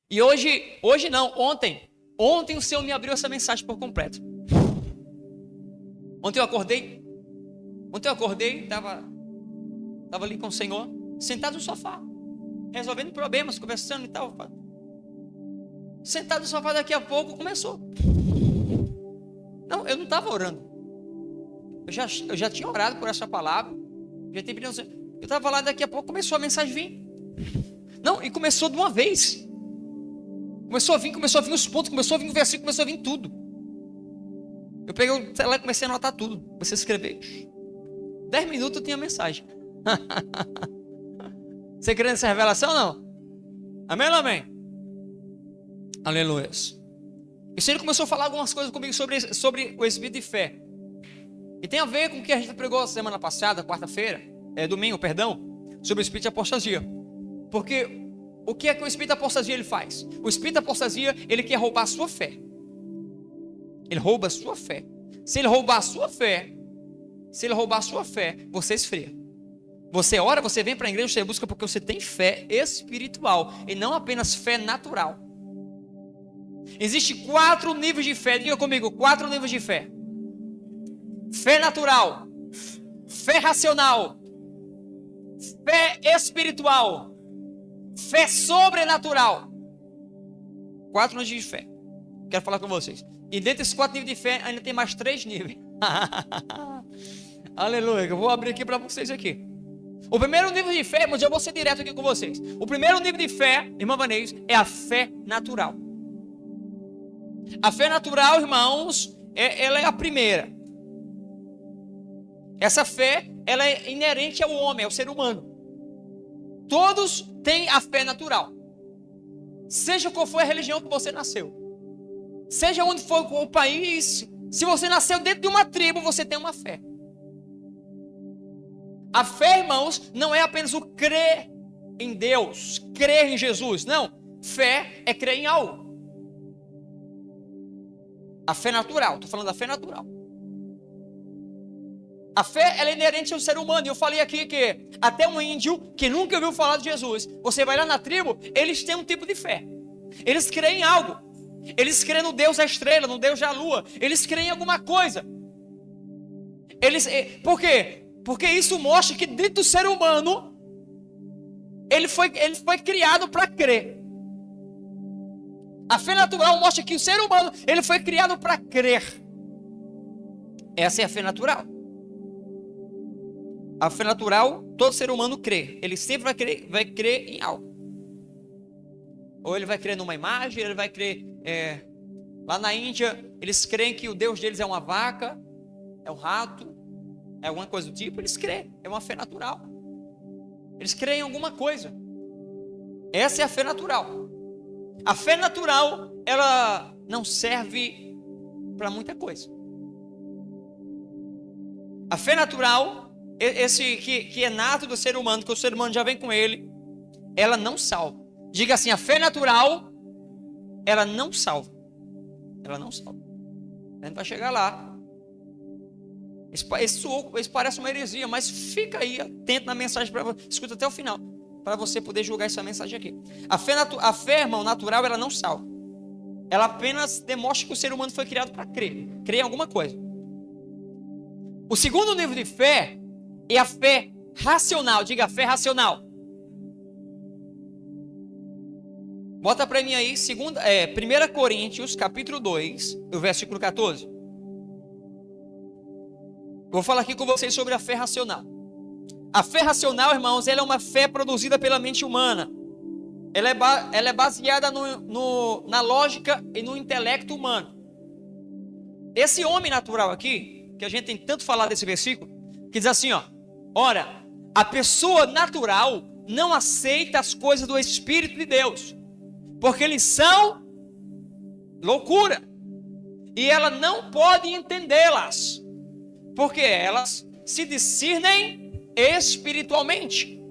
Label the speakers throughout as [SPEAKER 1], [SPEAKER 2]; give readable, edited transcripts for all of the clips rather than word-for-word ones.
[SPEAKER 1] E hoje não, ontem o Senhor me abriu essa mensagem por completo. Ontem eu acordei, estava ali com o Senhor, sentado no sofá, resolvendo problemas, conversando e tal. Sentado no sofá, daqui a pouco começou. Não, eu não estava orando. Eu já tinha orado por essa palavra. Já tinha pedido, eu estava lá, daqui a pouco começou a mensagem vir. Não, e começou de uma vez. Começou a vir os pontos, começou a vir o versículo, começou a vir tudo. Eu peguei o celular e comecei a anotar tudo. Comecei a escrever. 10 minutos eu tinha mensagem. Você crê nessa revelação ou não? Amém ou não amém? Aleluia. E o Senhor começou a falar algumas coisas comigo sobre o espírito de fé. E tem a ver com o que a gente pregou semana passada, domingo, sobre o espírito de apostasia. Porque o que é que o espírito de apostasia ele faz? O espírito de apostasia, ele quer roubar a sua fé. Ele rouba a sua fé. Se ele roubar a sua fé, você esfria. Você ora, você vem para a igreja, você busca porque você tem fé espiritual e não apenas fé natural. Existem 4 níveis de fé. Diga comigo, 4 níveis de fé. Fé natural, fé racional, fé espiritual, fé sobrenatural. 4 níveis de fé. Quero falar com vocês. E dentro desses 4 níveis de fé, ainda tem mais 3 níveis. Aleluia. Eu vou abrir aqui para vocês aqui. O primeiro nível de fé, mas eu vou ser direto aqui com vocês. O primeiro nível de fé, irmã Vanessa, é a fé natural. A fé natural, irmãos, ela é a primeira. Essa fé, ela é inerente ao homem, ao ser humano. Todos têm a fé natural. Seja qual for a religião que você nasceu. Seja onde for o país, se você nasceu dentro de uma tribo, você tem uma fé. A fé, irmãos, não é apenas o crer em Deus, crer em Jesus. Não, fé é crer em algo. A fé natural, estou falando da fé natural. A fé, ela é inerente ao ser humano. E eu falei aqui que até um índio que nunca ouviu falar de Jesus, você vai lá na tribo, eles têm um tipo de fé. Eles creem em algo. Eles creem no Deus da estrela, no Deus da lua. Eles creem em alguma coisa. Por quê? Porque isso mostra que dentro do ser humano, ele foi criado para crer. A fé natural mostra que o ser humano, ele foi criado para crer. Essa é a fé natural. A fé natural, todo ser humano crê. Ele sempre vai crer em algo. Ou ele vai crer numa imagem, ele vai crer... lá na Índia, eles creem que o Deus deles é uma vaca, é um rato, é alguma coisa do tipo. Eles creem, é uma fé natural. Eles creem em alguma coisa. Essa é a fé natural. A fé natural, ela não serve para muita coisa. A fé natural, esse que é nato do ser humano, que o ser humano já vem com ele, ela não salva. Diga assim, a fé natural, ela não salva. Ela não salva. A gente vai chegar lá. Isso parece uma heresia, mas fica aí atento na mensagem, escuta até o final, para você poder julgar essa mensagem aqui. A fé, irmão, natural, ela não salva. Ela apenas demonstra que o ser humano foi criado para crer em alguma coisa. O segundo nível de fé é a fé racional. Diga, fé racional. Bota para mim aí, 1 Coríntios, capítulo 2, o versículo 14. Vou falar aqui com vocês sobre a fé racional. A fé racional, irmãos, ela é uma fé produzida pela mente humana. Ela é baseada na lógica e no intelecto humano. Esse homem natural aqui, que a gente tem tanto falado desse versículo, que diz assim, ora, a pessoa natural não aceita as coisas do Espírito de Deus, porque eles são loucura, e ela não pode entendê-las, porque elas se discernem espiritualmente.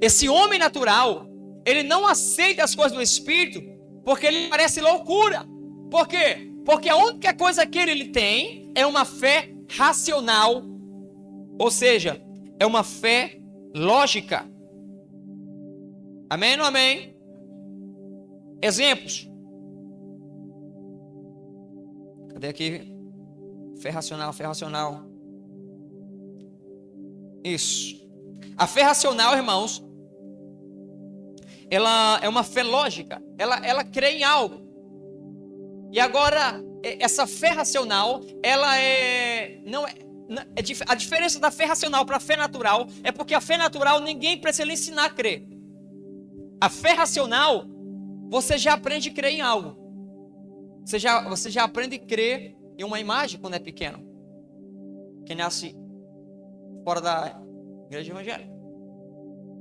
[SPEAKER 1] Esse homem natural, ele não aceita as coisas do Espírito, porque ele parece loucura. Por quê? Porque a única coisa que ele tem é uma fé racional, ou seja, é uma fé lógica. Amém ou não amém? Exemplos. Cadê aqui? Fé racional, fé racional. Isso. A fé racional, irmãos, ela é uma fé lógica. Ela crê em algo. E agora, essa fé racional, ela a diferença da fé racional para a fé natural é porque a fé natural ninguém precisa lhe ensinar a crer. A fé racional, você já aprende a crer em algo. Você já aprende a crer em uma imagem quando é pequeno. Quem nasce fora da igreja evangélica.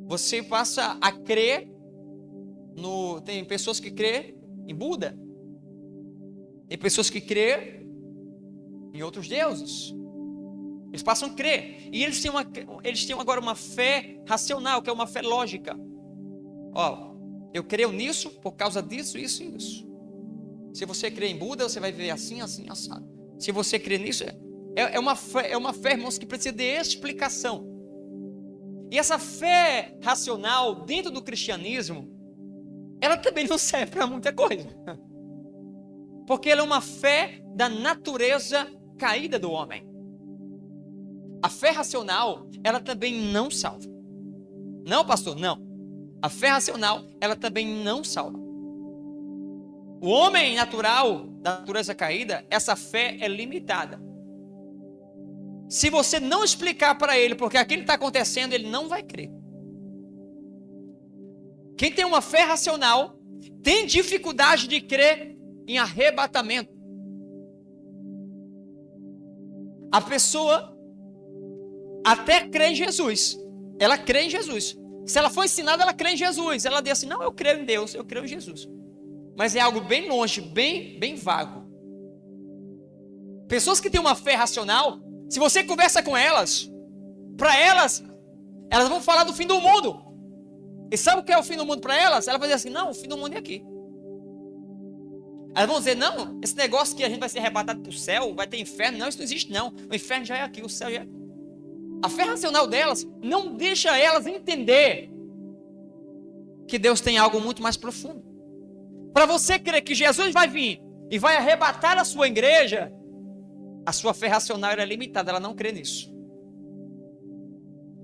[SPEAKER 1] Você passa a crer tem pessoas que crêem em Buda. Tem pessoas que crêem em outros deuses. Eles passam a crer. E eles têm agora uma fé racional, que é uma fé lógica. Ó, eu creio nisso por causa disso, isso e isso. Se você crê em Buda, você vai ver assim, assim, assado. Se você crê nisso, é uma fé, irmãos, que precisa de explicação. E essa fé racional dentro do cristianismo, ela também não serve para muita coisa. Porque ela é uma fé da natureza caída do homem. A fé racional, ela também não salva. Não, pastor, não. A fé racional, ela também não salva. O homem natural, da natureza caída, essa fé é limitada. Se você não explicar para ele porque aquilo está acontecendo, ele não vai crer. Quem tem uma fé racional tem dificuldade de crer em arrebatamento. A pessoa até crê em Jesus. Ela crê em Jesus. Se ela for ensinada, ela crê em Jesus. Ela diz assim, não, eu creio em Deus, eu creio em Jesus. Mas é algo bem longe, bem vago. Pessoas que têm uma fé racional, se você conversa com elas, para elas vão falar do fim do mundo. E sabe o que é o fim do mundo para elas? Ela vai dizer assim, não, o fim do mundo é aqui. Elas vão dizer, não, esse negócio que a gente vai ser arrebatado para o céu, vai ter inferno, não, isso não existe não. O inferno já é aqui, o céu já é aqui. A fé racional delas não deixa elas entender que Deus tem algo muito mais profundo. Para você crer que Jesus vai vir e vai arrebatar a sua igreja, a sua fé racional é limitada, ela não crê nisso.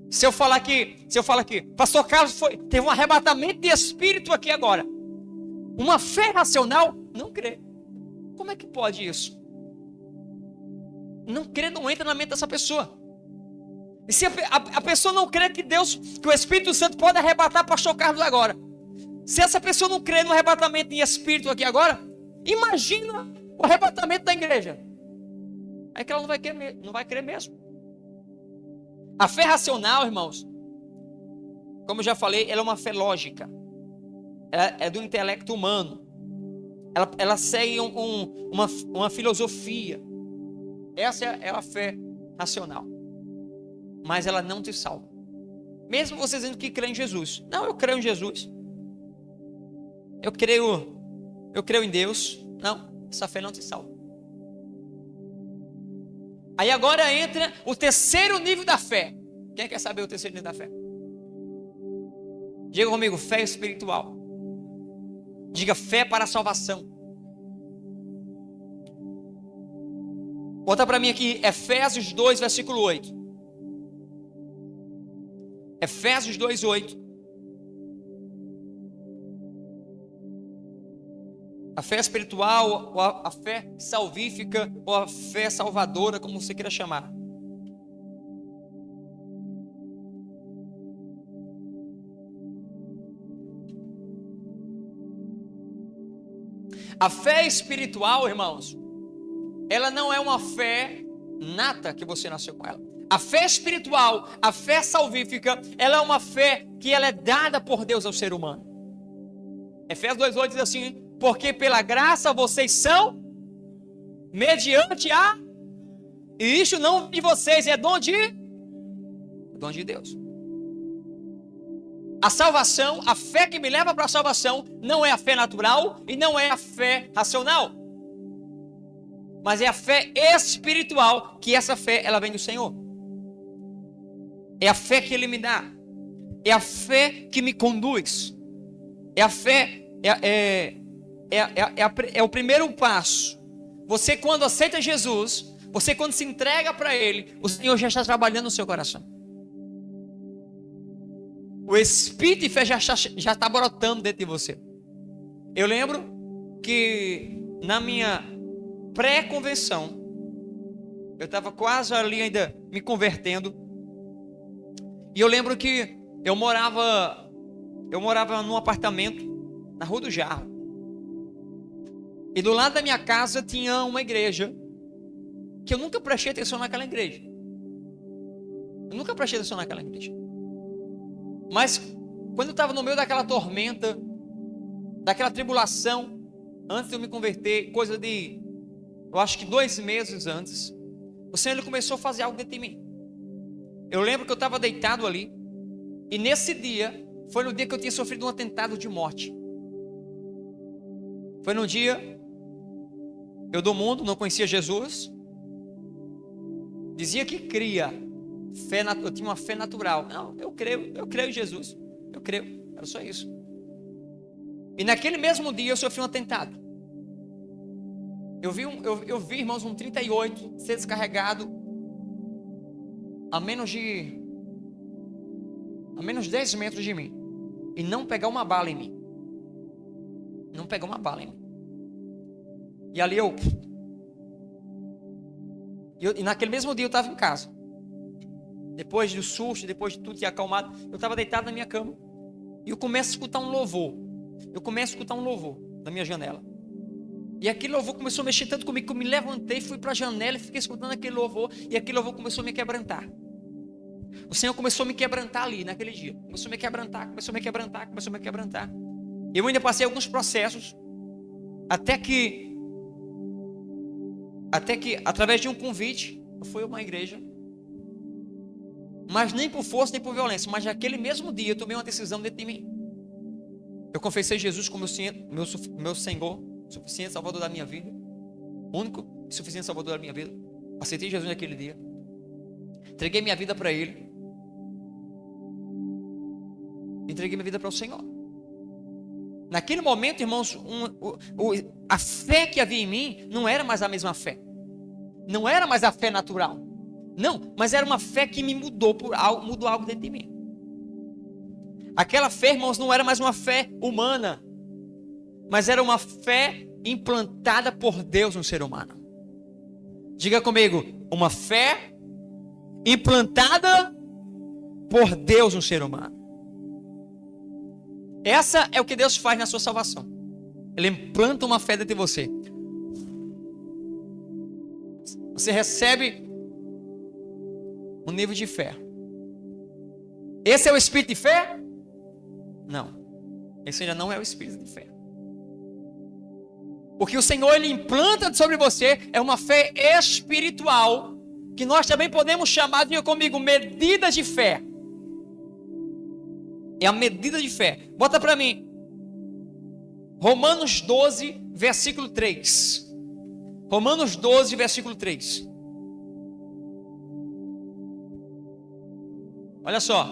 [SPEAKER 1] Se eu falar que pastor Carlos teve um arrebatamento de espírito aqui agora, uma fé racional não crê. Como é que pode isso? Não crê, não entra na mente dessa pessoa. E se a pessoa não crê que o Espírito Santo pode arrebatar pastor Carlos agora, se essa pessoa não crê no arrebatamento em espírito aqui agora, imagina o arrebatamento da igreja. É que ela não vai crer mesmo. A fé racional, irmãos, como eu já falei, ela é uma fé lógica. Ela é do intelecto humano. Ela segue uma filosofia. Essa é a fé racional. Mas ela não te salva. Mesmo você dizendo que crê em Jesus. Não, eu creio em Jesus. Eu creio em Deus. Não, essa fé não te salva. Aí agora entra o terceiro nível da fé. Quem quer saber o terceiro nível da fé? Diga comigo, fé espiritual. Diga fé para a salvação. Bota para mim aqui, Efésios 2, versículo 8. Efésios 2, 8. A fé espiritual, ou a fé salvífica, ou a fé salvadora, como você queira chamar. A fé espiritual, irmãos, ela não é uma fé nata que você nasceu com ela. A fé espiritual, a fé salvífica, ela é uma fé que ela é dada por Deus ao ser humano. Efésios 2,8 diz assim, porque pela graça vocês são mediante a... E isso não de vocês, é dom de Deus. A salvação, a fé que me leva para a salvação, não é a fé natural e não é a fé racional. Mas é a fé espiritual, que essa fé, ela vem do Senhor. É a fé que Ele me dá. É a fé que me conduz. É a fé, é o primeiro passo. Você, quando aceita Jesus, você, quando se entrega para Ele, o Senhor já está trabalhando no seu coração. O Espírito de fé já está brotando dentro de você. Eu lembro que na minha pré-convenção, eu estava quase ali ainda me convertendo. E eu lembro que eu morava num apartamento na Rua do Jarro. E do lado da minha casa tinha uma igreja que eu nunca prestei atenção naquela igreja. Mas quando eu estava no meio daquela tormenta, daquela tribulação, antes de eu me converter, coisa de, eu acho que 2 meses antes, o Senhor, Ele começou a fazer algo dentro de mim. Eu lembro que eu estava deitado ali, e nesse dia, foi no dia que eu tinha sofrido um atentado de morte. Foi no dia, eu do mundo, não conhecia Jesus, dizia que cria, eu tinha uma fé natural. Não, eu creio em Jesus, eu creio, era só isso. E naquele mesmo dia eu sofri um atentado. Eu vi, irmãos, um 38 ser descarregado a menos de 10 metros de mim, e não pegar uma bala em mim. E ali e naquele mesmo dia eu estava em casa. Depois do susto, depois de tudo ter acalmado, eu estava deitado na minha cama, e eu começo a escutar um louvor. Da minha janela. E aquele louvor começou a mexer tanto comigo que eu me levantei, fui para a janela e fiquei escutando aquele louvor. E aquele louvor começou a me quebrantar. O Senhor começou a me quebrantar ali naquele dia. Começou a me quebrantar. Eu ainda passei alguns processos, até que através de um convite, eu fui a uma igreja. Mas nem por força, nem por violência. Mas naquele mesmo dia eu tomei uma decisão dentro de mim. Eu confessei Jesus como meu Senhor, suficiente Salvador da minha vida. Único e suficiente Salvador da minha vida. Aceitei Jesus naquele dia. Entreguei minha vida para Ele. Entreguei minha vida para o Senhor. Naquele momento, irmãos, a fé que havia em mim não era mais a mesma fé. Não era mais a fé natural. Não, mas era uma fé que me mudou algo dentro de mim. Aquela fé, irmãos, não era mais uma fé humana, mas era uma fé implantada por Deus no ser humano. Diga comigo, uma fé implantada por Deus no ser humano. Essa é o que Deus faz na sua salvação. Ele implanta uma fé dentro de você. Você recebe um nível de fé. Esse é o espírito de fé? Não. Esse ainda não é o espírito de fé. Porque o Senhor, Ele implanta sobre você é uma fé espiritual, que nós também podemos chamar, diga comigo, medidas de fé. É a medida de fé. Bota para mim. Romanos 12, versículo 3. Romanos 12, versículo 3. Olha só.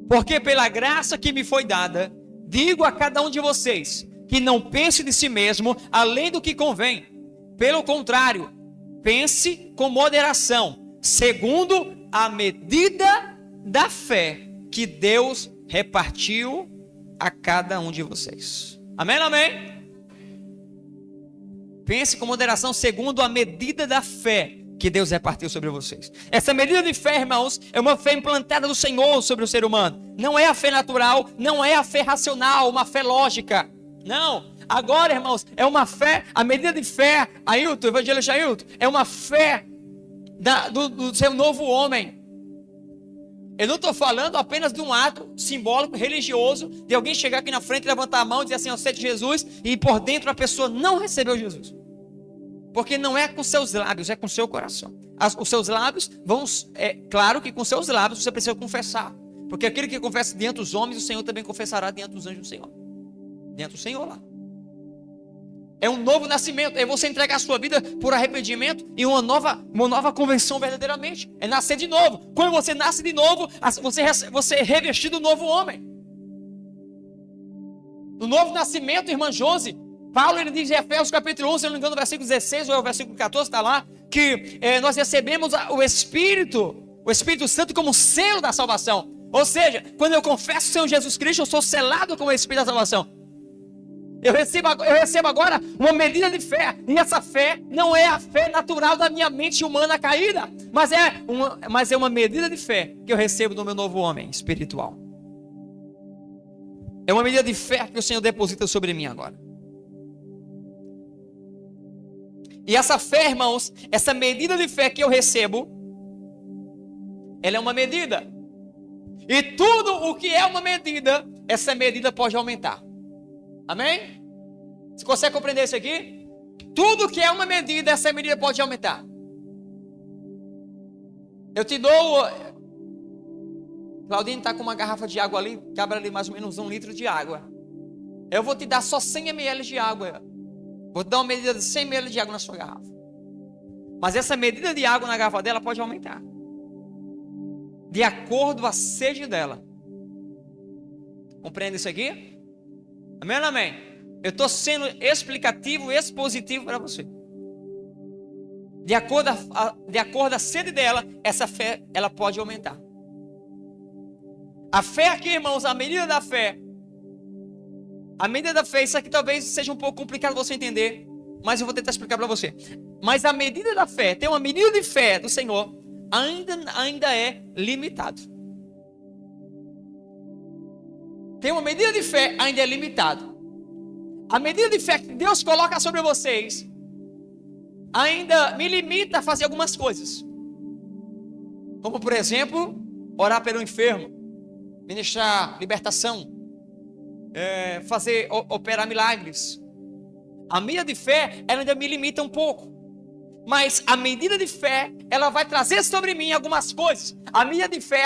[SPEAKER 1] Porque pela graça que me foi dada, digo a cada um de vocês, que não pense de si mesmo além do que convém. Pelo contrário, pense com moderação, segundo a medida da fé que Deus repartiu a cada um de vocês. Amém, amém? Pense com moderação, segundo a medida da fé que Deus repartiu sobre vocês. Essa medida de fé, irmãos, é uma fé implantada do Senhor sobre o ser humano. Não é a fé natural, não é a fé racional, uma fé lógica. Não. Agora, irmãos, é uma fé, a medida de fé, Ailton, evangelista Ailton, é uma fé do seu novo homem. Eu não estou falando apenas de um ato simbólico, religioso, de alguém chegar aqui na frente, levantar a mão e dizer assim, eu aceito Jesus, e por dentro a pessoa não recebeu Jesus. Porque não é com seus lábios, é com seu coração. Os seus lábios vão, claro que com seus lábios você precisa confessar. Porque aquele que confessa diante dos homens, o Senhor também confessará diante dos anjos do Senhor. Diante do Senhor lá. É um novo nascimento, é você entregar a sua vida por arrependimento e uma nova conversão verdadeiramente. É nascer de novo. Quando você nasce de novo, você é revestido do novo homem. No novo nascimento, irmã Josi, Paulo, ele diz em Efésios capítulo 11, se não me engano, no versículo 16 ou é o versículo 14, está lá, que nós recebemos o Espírito Santo como selo da salvação. Ou seja, quando eu confesso o Senhor Jesus Cristo, eu sou selado com o Espírito da salvação. Eu recebo agora uma medida de fé. E essa fé não é a fé natural da minha mente humana caída, mas é uma medida de fé que eu recebo do meu novo homem espiritual. É uma medida de fé que o Senhor deposita sobre mim agora. E essa fé, irmãos, essa medida de fé que eu recebo, ela é uma medida. E tudo o que é uma medida, essa medida pode aumentar. Amém? Você consegue compreender isso aqui? Tudo que é uma medida, essa medida pode aumentar. Eu te dou... Claudinho está com uma garrafa de água ali, cabe ali mais ou menos 1 litro de água. Eu vou te dar só 100 ml de água. Vou te dar uma medida de 100 ml de água na sua garrafa. Mas essa medida de água na garrafa dela pode aumentar. De acordo com a sede dela. Compreende isso aqui? Amém ou não amém? Eu estou sendo explicativo e expositivo para você. De acordo com a sede dela, essa fé, ela pode aumentar. A fé aqui, irmãos, a medida da fé. A medida da fé, isso aqui talvez seja um pouco complicado você entender, mas eu vou tentar explicar para você. Mas a medida da fé, tem uma medida de fé do Senhor, ainda é limitado. Tem uma medida de fé, ainda é limitado. A medida de fé que Deus coloca sobre vocês, ainda me limita a fazer algumas coisas. Como, por exemplo, orar pelo enfermo, ministrar libertação, operar milagres. A medida de fé, ela ainda me limita um pouco. Mas a medida de fé, ela vai trazer sobre mim algumas coisas. A medida de fé,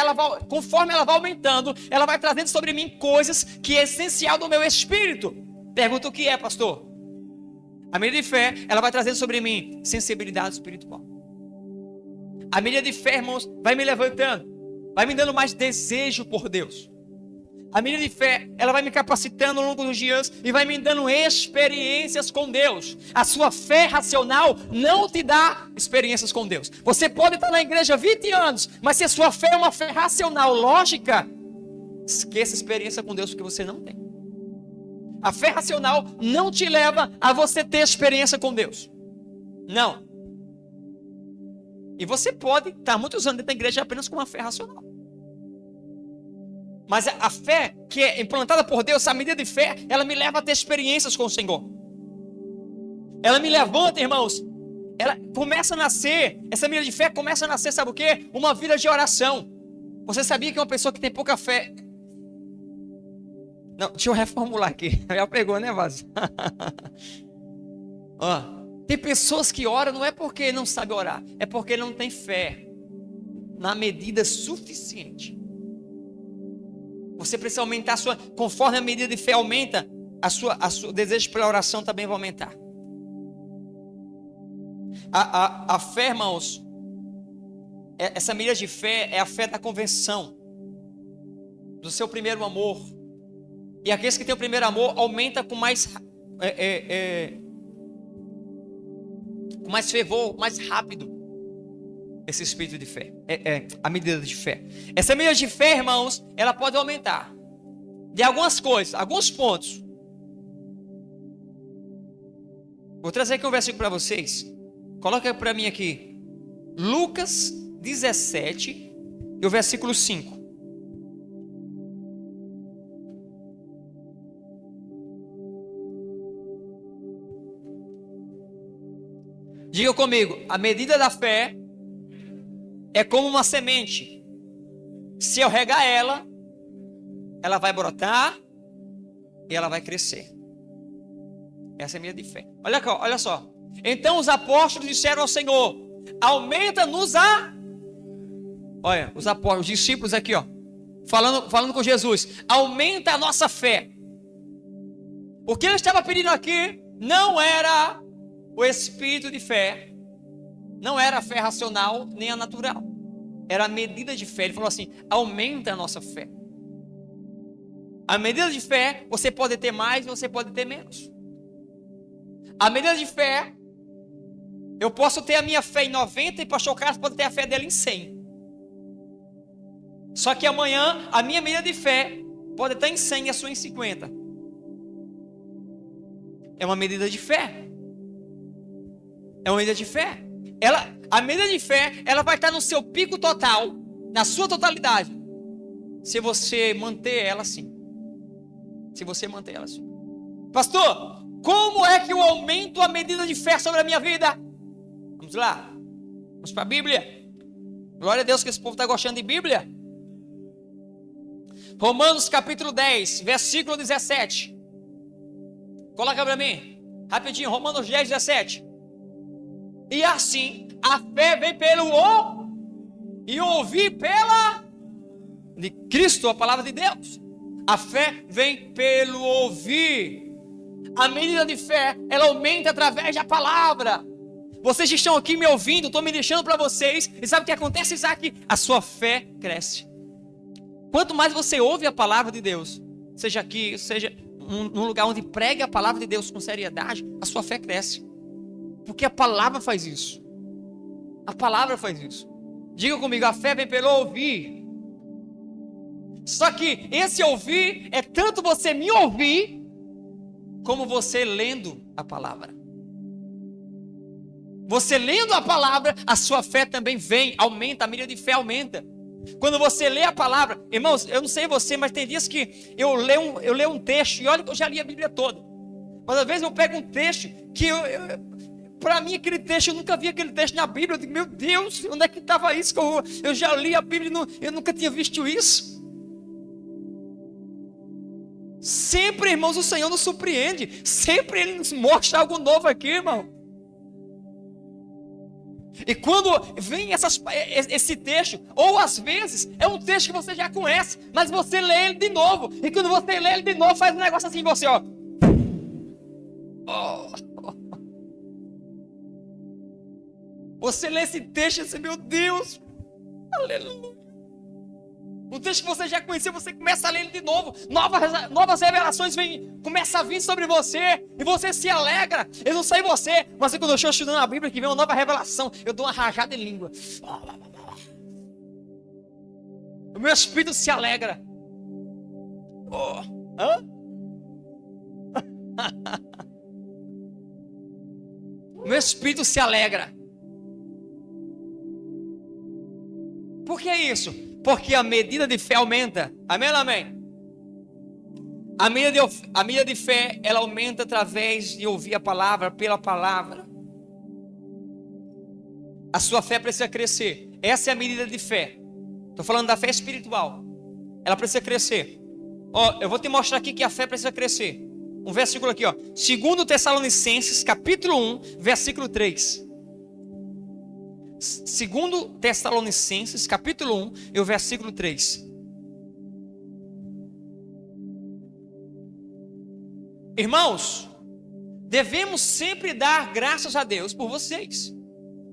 [SPEAKER 1] conforme ela vai aumentando, ela vai trazendo sobre mim coisas que é essencial do meu espírito. Pergunta: o que é, pastor? A medida de fé, ela vai trazendo sobre mim sensibilidade espiritual. A medida de fé, irmãos, vai me levantando, vai me dando mais desejo por Deus. A medida de fé, ela vai me capacitando ao longo dos dias e vai me dando experiências com Deus. A sua fé racional não te dá experiências com Deus. Você pode estar na igreja há 20 anos, mas se a sua fé é uma fé racional, lógica, esqueça a experiência com Deus, porque você não tem. A fé racional não te leva a você ter experiência com Deus. Não. E você pode estar muitos anos dentro da igreja apenas com uma fé racional. Mas a fé que é implantada por Deus, a medida de fé, ela me leva a ter experiências com o Senhor. Ela me levanta, irmãos. Ela começa a nascer, essa medida de fé começa a nascer, sabe o quê? Uma vida de oração. Você sabia que uma pessoa que tem pouca fé... Não, deixa eu reformular aqui. Já pegou, né, Vaz? Tem pessoas que oram não é porque não sabe orar, é porque não tem fé na medida suficiente. Você precisa aumentar a sua... Conforme a medida de fé aumenta, o desejo pela oração também vai aumentar. A fé, irmãos, essa medida de fé é a fé da convenção do seu primeiro amor. E aqueles que têm o primeiro amor aumenta com mais fervor, mais rápido. Esse espírito de fé, a medida de fé. Essa medida de fé, irmãos, ela pode aumentar de algumas coisas, alguns pontos. Vou trazer aqui um versículo para vocês. Coloca para mim aqui, Lucas 17 e o versículo 5. Diga comigo: a medida da fé é como uma semente. Se eu regar ela, ela vai brotar e ela vai crescer. Essa é a medida de fé. Olha só. Então os apóstolos disseram ao Senhor: aumenta-nos a... Olha, os apóstolos, os discípulos aqui, falando com Jesus: aumenta a nossa fé. O que ele estava pedindo aqui não era o espírito de fé, não era a fé racional nem a natural, era a medida de fé. Ele falou assim: aumenta a nossa fé. A medida de fé, você pode ter mais, você pode ter menos. A medida de fé, eu posso ter a minha fé em 90 e o pastor Carlos pode ter a fé dele em 100. Só que amanhã a minha medida de fé pode estar em 100 e a sua em 50. É uma medida de fé. É uma medida de fé. A medida de fé, ela vai estar no seu pico total, na sua totalidade, se você manter ela assim. Se você manter ela assim. Pastor, como é que eu aumento a medida de fé sobre a minha vida? Vamos lá. Vamos para a Bíblia. Glória a Deus que esse povo está gostando de Bíblia. Romanos capítulo 10, versículo 17. Coloca para mim. Rapidinho, Romanos 10, 17. E assim, a fé vem pelo e ouvir pela de Cristo, a palavra de Deus. A fé vem pelo ouvir. A medida de fé, ela aumenta através da palavra. Vocês estão aqui me ouvindo, estou me deixando para vocês. E sabe o que acontece, Isaac? A sua fé cresce. Quanto mais você ouve a palavra de Deus, seja aqui, seja num lugar onde pregue a palavra de Deus com seriedade, a sua fé cresce. Porque a palavra faz isso. A palavra faz isso. Diga comigo, a fé vem pelo ouvir. Só que esse ouvir é tanto você me ouvir, como você lendo a palavra. Você lendo a palavra, a sua fé também vem, aumenta, a medida de fé aumenta. Quando você lê a palavra, irmãos, eu não sei você, mas tem dias que eu leio um texto, e olha que eu já li a Bíblia toda. Mas às vezes eu pego um texto que para mim aquele texto, eu nunca vi aquele texto na Bíblia. Eu digo, meu Deus, onde é que estava isso? Eu já li a Bíblia e eu nunca tinha visto isso. Sempre, irmãos, o Senhor nos surpreende. Sempre Ele nos mostra algo novo aqui, irmão. E quando vem esse texto, ou às vezes é um texto que você já conhece, mas você lê ele de novo. E quando você lê ele de novo, faz um negócio assim em você, ó. Você lê esse texto e diz, meu Deus, aleluia. Um texto que você já conhecia, você começa a ler ele de novo. Novas revelações começam a vir sobre você. E você se alegra. Eu não sei você, mas quando eu estou estudando a Bíblia, que vem uma nova revelação, eu dou uma rajada em língua. O meu espírito se alegra. O meu espírito se alegra. Por que isso? Porque a medida de fé aumenta. Amém ou amém? A medida de fé, ela aumenta através de ouvir a palavra, pela palavra. A sua fé precisa crescer. Essa é a medida de fé. Estou falando da fé espiritual. Ela precisa crescer. Eu vou te mostrar aqui que a fé precisa crescer. Um versículo aqui, 2 Tessalonicenses, capítulo 1, versículo 3. 2 Tessalonicenses, capítulo 1, e o versículo 3. Irmãos, devemos sempre dar graças a Deus por vocês,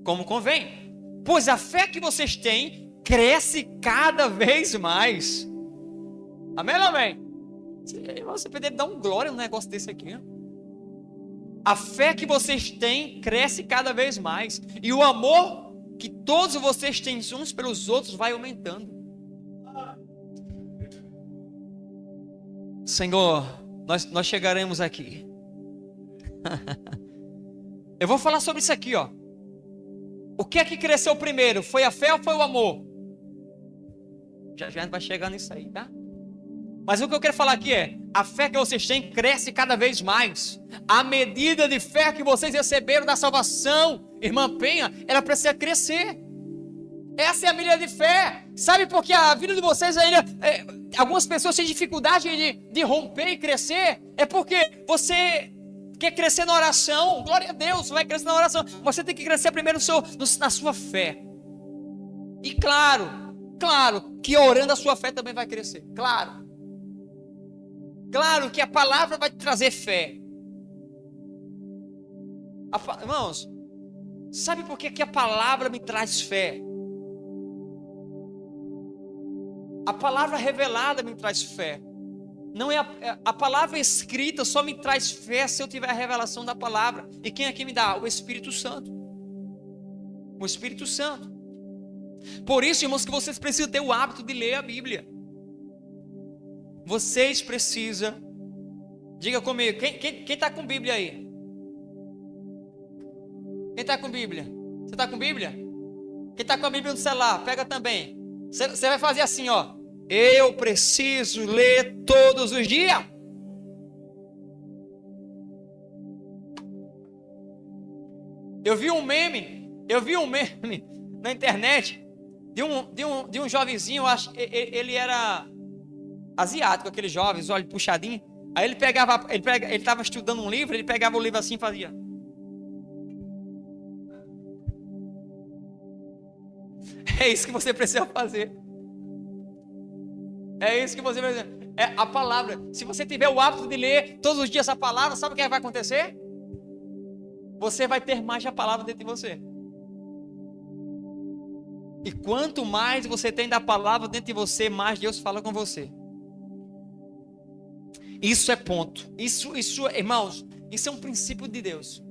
[SPEAKER 1] como convém, pois a fé que vocês têm cresce cada vez mais. Amém ou amém? Você poderia dar um glória num negócio desse aqui. A fé que vocês têm cresce cada vez mais, e o amor que todos vocês têm uns pelos outros vai aumentando. Senhor, nós chegaremos aqui. Eu vou falar sobre isso aqui, O que é que cresceu primeiro? Foi a fé ou foi o amor? Já a gente vai chegar nisso aí, tá? Mas o que eu quero falar aqui é, a fé que vocês têm cresce cada vez mais. A medida de fé que vocês receberam da salvação, irmã Penha, ela precisa crescer. Essa é a medida de fé. Sabe por que a vida de vocês ainda, algumas pessoas têm dificuldade de romper e crescer? É porque você quer crescer na oração. Glória a Deus, vai crescer na oração. Você tem que crescer primeiro na sua fé. E claro que orando a sua fé também vai crescer. Claro que a palavra vai te trazer fé. Irmãos, sabe por que a palavra me traz fé? A palavra revelada me traz fé. Não é a palavra escrita só me traz fé se eu tiver a revelação da palavra. E quem aqui me dá? O Espírito Santo. O Espírito Santo. Por isso, irmãos, que vocês precisam ter o hábito de ler a Bíblia. Vocês precisam. Diga comigo, quem está com Bíblia aí? Quem está com Bíblia? Você está com Bíblia? Quem está com a Bíblia no celular, pega também. Você vai fazer assim, ó. Eu preciso ler todos os dias. Eu vi um meme na internet de um jovenzinho, ele era asiático, aqueles jovens, olho puxadinho. Aí ele estava estudando um livro, ele pegava o livro assim e fazia. É isso que você precisa fazer. É isso que você precisa fazer. É a palavra. Se você tiver o hábito de ler todos os dias a palavra, sabe o que vai acontecer? Você vai ter mais a palavra dentro de você. E quanto mais você tem da palavra dentro de você, mais Deus fala com você. Isso é ponto. Isso, irmãos, isso é um princípio de Deus.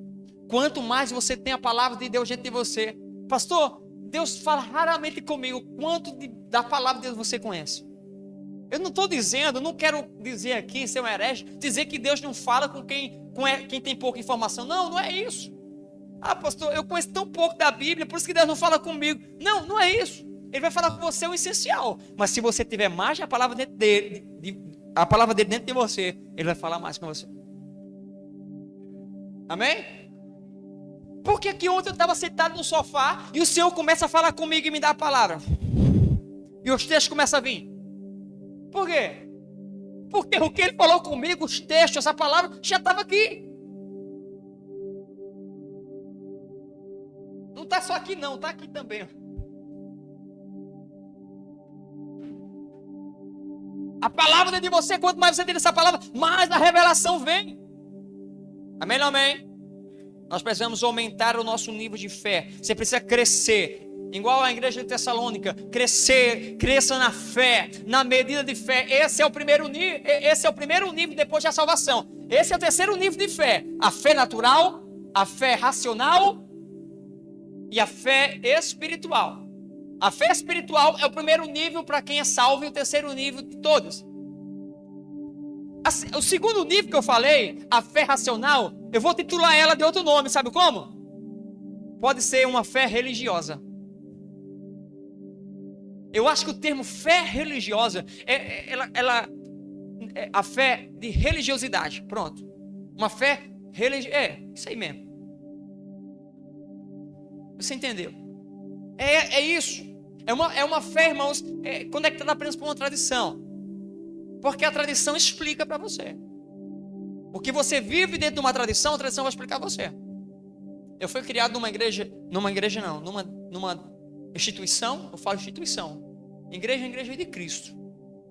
[SPEAKER 1] Quanto mais você tem a palavra de Deus dentro de você, pastor, Deus fala raramente comigo. Quanto da palavra de Deus você conhece? Eu não estou dizendo, não quero dizer aqui, ser um herege, dizer que Deus não fala com quem tem pouca informação. Não, não é isso. Ah, pastor, eu conheço tão pouco da Bíblia, por isso que Deus não fala comigo. Não, não é isso. Ele vai falar com você o essencial. Mas se você tiver mais a palavra dentro dele, a palavra dele dentro de você, ele vai falar mais com você. Amém? Por que que ontem eu estava sentado no sofá e o Senhor começa a falar comigo e me dá a palavra? E os textos começam a vir. Por quê? Porque o que ele falou comigo, os textos, essa palavra, já estava aqui. Não está só aqui não, está aqui também. A palavra dentro de você, quanto mais você tem essa palavra, mais a revelação vem. Amém ou amém? Nós precisamos aumentar o nosso nível de fé. Você precisa crescer. Igual a igreja de Tessalônica. Crescer, cresça na fé, na medida de fé. Esse é o primeiro nível depois da salvação. Esse é o terceiro nível de fé. A fé natural, a fé racional e a fé espiritual. A fé espiritual é o primeiro nível para quem é salvo e o terceiro nível de todos. O segundo nível que eu falei, a fé racional, eu vou titular ela de outro nome, sabe como? Pode ser uma fé religiosa. Eu acho que o termo fé religiosa é a fé de religiosidade. Pronto. Uma fé religiosa. Isso aí mesmo. Você entendeu? É isso. É uma fé, irmãos, conectada apenas por uma tradição. Porque a tradição explica para você. O que você vive dentro de uma tradição, a tradição vai explicar a você. Eu fui criado numa instituição, eu falo instituição. Igreja de Cristo.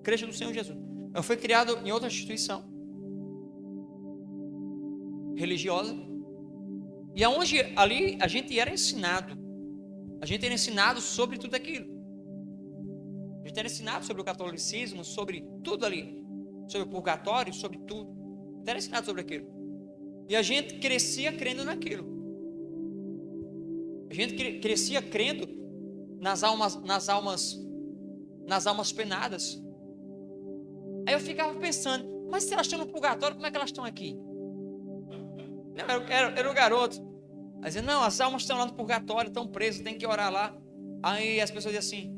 [SPEAKER 1] Igreja do Senhor Jesus. Eu fui criado em outra instituição religiosa. E aonde ali a gente era ensinado. A gente era ensinado sobre tudo aquilo. A gente era ensinado sobre o catolicismo, sobre tudo ali. Sobre o purgatório, sobre tudo. A gente era ensinado sobre aquilo. E a gente crescia crendo naquilo. A gente crescia crendo nas almas penadas. Aí eu ficava pensando, mas se elas estão no purgatório, como é que elas estão aqui? Não, era o garoto. Aí dizia, não, as almas estão lá no purgatório, estão presas, tem que orar lá. Aí as pessoas diziam assim,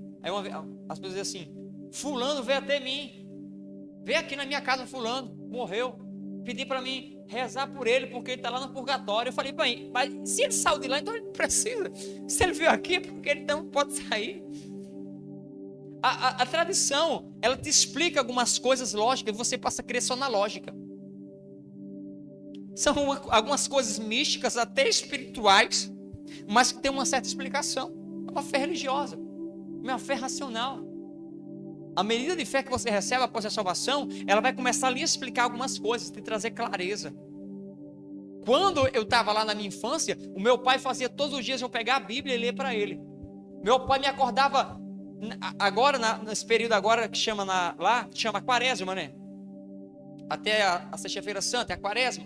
[SPEAKER 1] as pessoas diziam assim, fulano veio até mim, veio aqui na minha casa, fulano, morreu, pedi para mim rezar por ele, porque ele está lá no purgatório. Eu falei, bem, mas se ele saiu de lá, então ele não precisa. Se ele veio aqui, porque ele não pode sair. A tradição, ela te explica algumas coisas lógicas e você passa a crer só na lógica. São algumas coisas místicas, até espirituais, mas que tem uma certa explicação. É uma fé religiosa, é uma fé racional. A medida de fé que você recebe após a salvação, ela vai começar a lhe explicar algumas coisas, te trazer clareza. Quando eu estava lá na minha infância, o meu pai fazia todos os dias eu pegar a Bíblia e ler para ele. Meu pai me acordava agora, nesse período agora que chama quaresma, né? até a sexta-feira santa, a quaresma.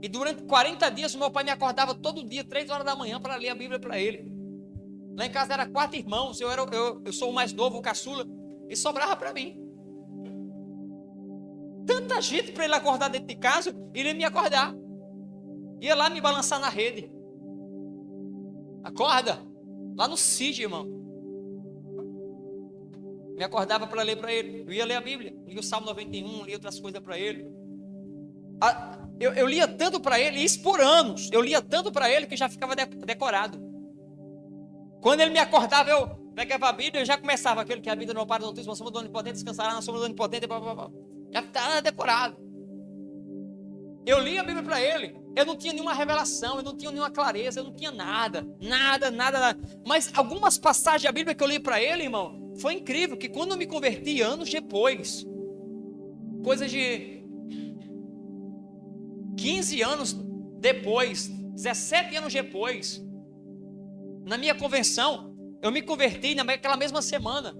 [SPEAKER 1] E durante 40 dias o meu pai me acordava todo dia, 3 horas da manhã, para ler a Bíblia para ele. Lá em casa era 4 irmãos, eu sou o mais novo, o caçula, e sobrava para mim. Tanta gente para ele acordar dentro de casa, e ele me acordar. Ia lá me balançar na rede. Acorda, lá no CID, irmão. Me acordava para ler para ele. Eu ia ler a Bíblia, lia o Salmo 91, lia outras coisas para ele. Eu lia tanto para ele, isso por anos. Eu lia tanto para ele que já ficava decorado. Quando ele me acordava, eu pegava a Bíblia e já começava aquele que a Bíblia não para do Altíssimo, a sombra do Onipotente, descansará na sombra do Onipotente, já estava decorado. Eu lia a Bíblia para ele. Eu não tinha nenhuma revelação, eu não tinha nenhuma clareza, eu não tinha nada. Mas algumas passagens da Bíblia que eu li para ele, irmão, foi incrível, que quando eu me converti anos depois, coisa de 15 anos depois, 17 anos depois, na minha convenção, eu me converti naquela mesma semana.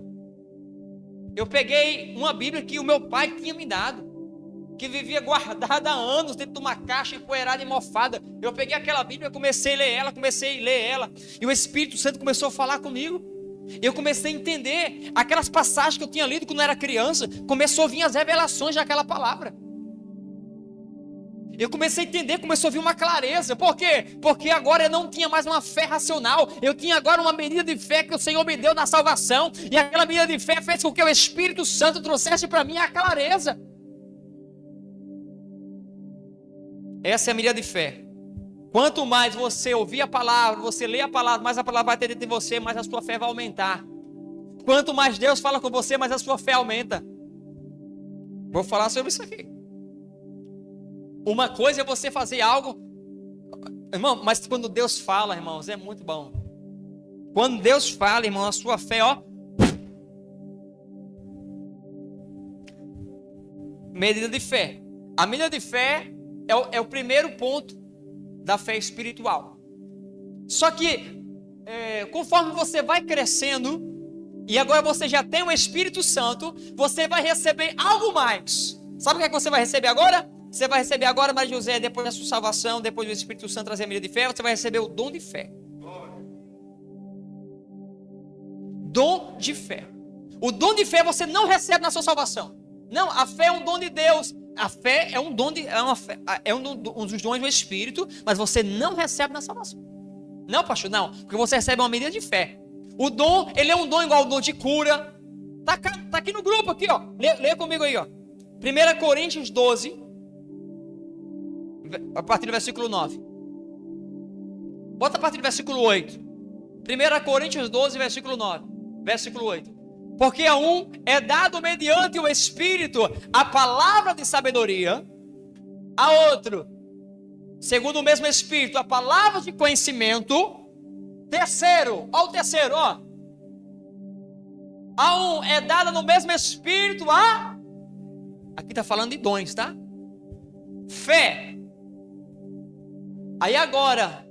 [SPEAKER 1] Eu peguei uma Bíblia que o meu pai tinha me dado, que vivia guardada há anos dentro de uma caixa empoeirada e mofada. Eu peguei aquela Bíblia, comecei a ler ela, e o Espírito Santo começou a falar comigo. Eu comecei a entender aquelas passagens que eu tinha lido quando eu era criança. Começou a vir as revelações daquela palavra. Eu comecei a entender, começou a vir uma clareza. Por quê? Porque agora eu não tinha mais uma fé racional. Eu tinha agora uma medida de fé que o Senhor me deu na salvação. E aquela medida de fé fez com que o Espírito Santo trouxesse para mim a clareza. Essa é a medida de fé. Quanto mais você ouvir a palavra, você ler a palavra, mais a palavra vai ter dentro de você, mais a sua fé vai aumentar. Quanto mais Deus fala com você, mais a sua fé aumenta. Vou falar sobre isso aqui. Uma coisa é você fazer algo, irmão, mas quando Deus fala, irmãos, é muito bom. Quando Deus fala, irmão, a sua fé, ó, medida de fé. A medida de fé é o primeiro ponto da fé espiritual. Só que conforme você vai crescendo e agora você já tem o Espírito Santo, você vai receber algo mais. Sabe o que é que você vai receber agora? Você vai receber agora, Maria José, depois da sua salvação, depois do Espírito Santo trazer a medida de fé, você vai receber o dom de fé. Dom de fé. O dom de fé você não recebe na sua salvação. Não, a fé é um dom de Deus. A fé é um dom um dos dons do Espírito, mas você não recebe na salvação. Não, pastor, não, porque você recebe uma medida de fé. O dom, ele é um dom igual ao dom de cura. Tá aqui no grupo, aqui, ó. Lê comigo aí, ó. 1 Coríntios 12, a partir do versículo 9. Bota a partir do versículo 8. 1 Coríntios 12, versículo 9. Versículo 8. Porque a um é dado mediante o Espírito a palavra de sabedoria, a outro, segundo o mesmo Espírito, a palavra de conhecimento. Terceiro, ó, o terceiro, ó. A um é dada no mesmo Espírito aqui está falando de dons, tá? Fé. Aí agora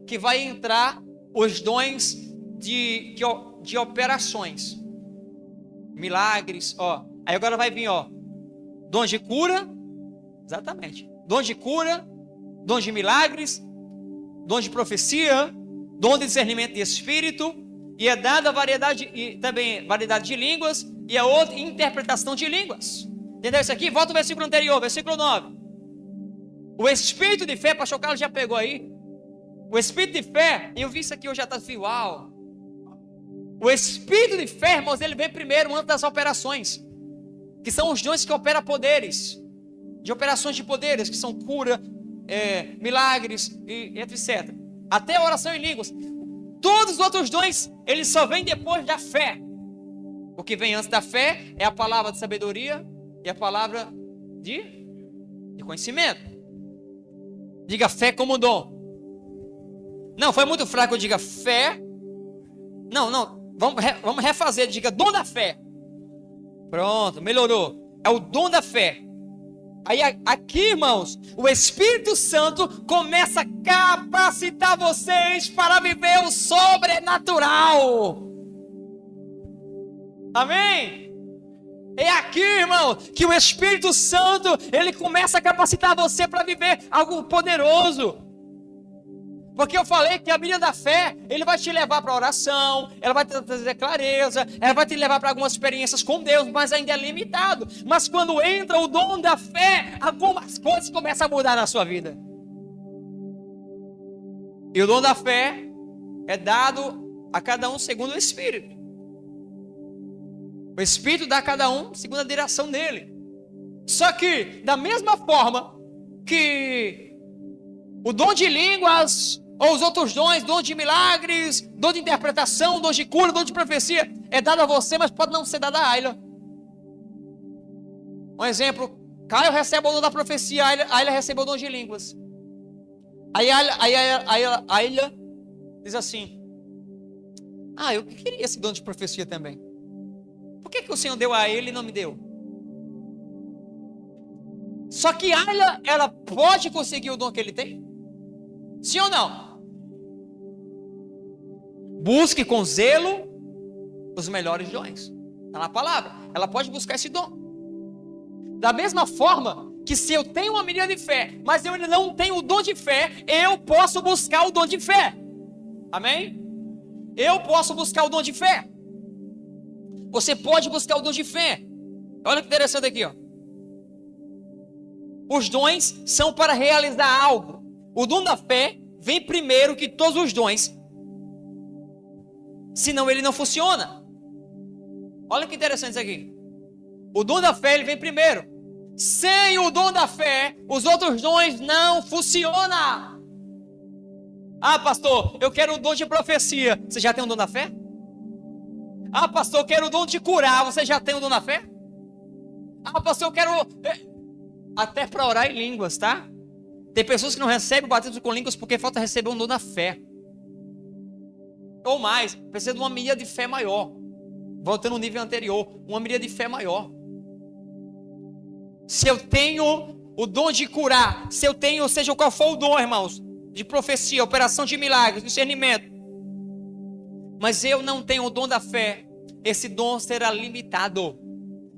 [SPEAKER 1] que vai entrar os dons de operações, milagres, ó. Aí agora vai vir, ó, dons de cura, exatamente, dons de cura, dons de milagres, dons de profecia, dom de discernimento de espírito, e é dada variedade, e também variedade de línguas, e a outra interpretação de línguas. Entendeu isso aqui? Volta ao versículo anterior, versículo 9. O espírito de fé, pastor Carlos já pegou aí. O espírito de fé, eu vi isso aqui, eu já estava assim, uau. O espírito de fé, irmãos, ele vem primeiro antes das operações, que são os dons que operam poderes, de operações de poderes, que são cura, milagres e etc. Até a oração em línguas. Todos os outros dons, eles só vêm depois da fé. O que vem antes da fé é a palavra de sabedoria e a palavra de conhecimento. Diga fé como dom. Não, foi muito fraco, eu diga fé. Não. Vamos refazer, diga dom da fé. Pronto, melhorou. É o dom da fé. Aí aqui, irmãos, o Espírito Santo começa a capacitar vocês para viver o sobrenatural. Amém? É aqui, irmão, que o Espírito Santo, ele começa a capacitar você para viver algo poderoso. Porque eu falei que a menina da fé, ele vai te levar para a oração, ela vai te trazer clareza, ela vai te levar para algumas experiências com Deus, mas ainda é limitado. Mas quando entra o dom da fé, algumas coisas começam a mudar na sua vida. E o dom da fé é dado a cada um segundo o Espírito. O Espírito dá a cada um segundo a direção dele. Só que, da mesma forma que o dom de línguas, ou os outros dons, dom de milagres, dom de interpretação, dom de cura, dom de profecia, é dado a você, mas pode não ser dado a Ayla. Um exemplo, Caio recebe o dom da profecia, Ayla recebe o dom de línguas. Aí a Ayla diz assim: eu queria esse dom de profecia também. Por que o Senhor deu a ele e não me deu? Só que Ayla, ela pode conseguir o dom que ele tem? Sim ou não? Busque com zelo os melhores dons. Está na palavra. Ela pode buscar esse dom. Da mesma forma que se eu tenho uma medida de fé, mas eu ainda não tenho o dom de fé, eu posso buscar o dom de fé. Amém? Eu posso buscar o dom de fé. Você pode buscar o dom de fé. Olha que interessante aqui, ó. Os dons são para realizar algo. O dom da fé vem primeiro que todos os dons. Senão ele não funciona. Olha que interessante isso aqui. O dom da fé ele vem primeiro. Sem o dom da fé, os outros dons não funcionam. Pastor, eu quero o dom de profecia. Você já tem o dom da fé? Pastor, eu quero o dom de curar. Você já tem o dom da fé? Pastor, eu quero... Até para orar em línguas, tá? Tem pessoas que não recebem o batismo com línguas porque falta receber um dom da fé. Ou mais, precisa de uma medida de fé maior. Voltando ao nível anterior, uma medida de fé maior. Se eu tenho o dom de curar, se eu tenho, seja qual for o dom, irmãos, de profecia, operação de milagres, discernimento, mas eu não tenho o dom da fé, esse dom será limitado.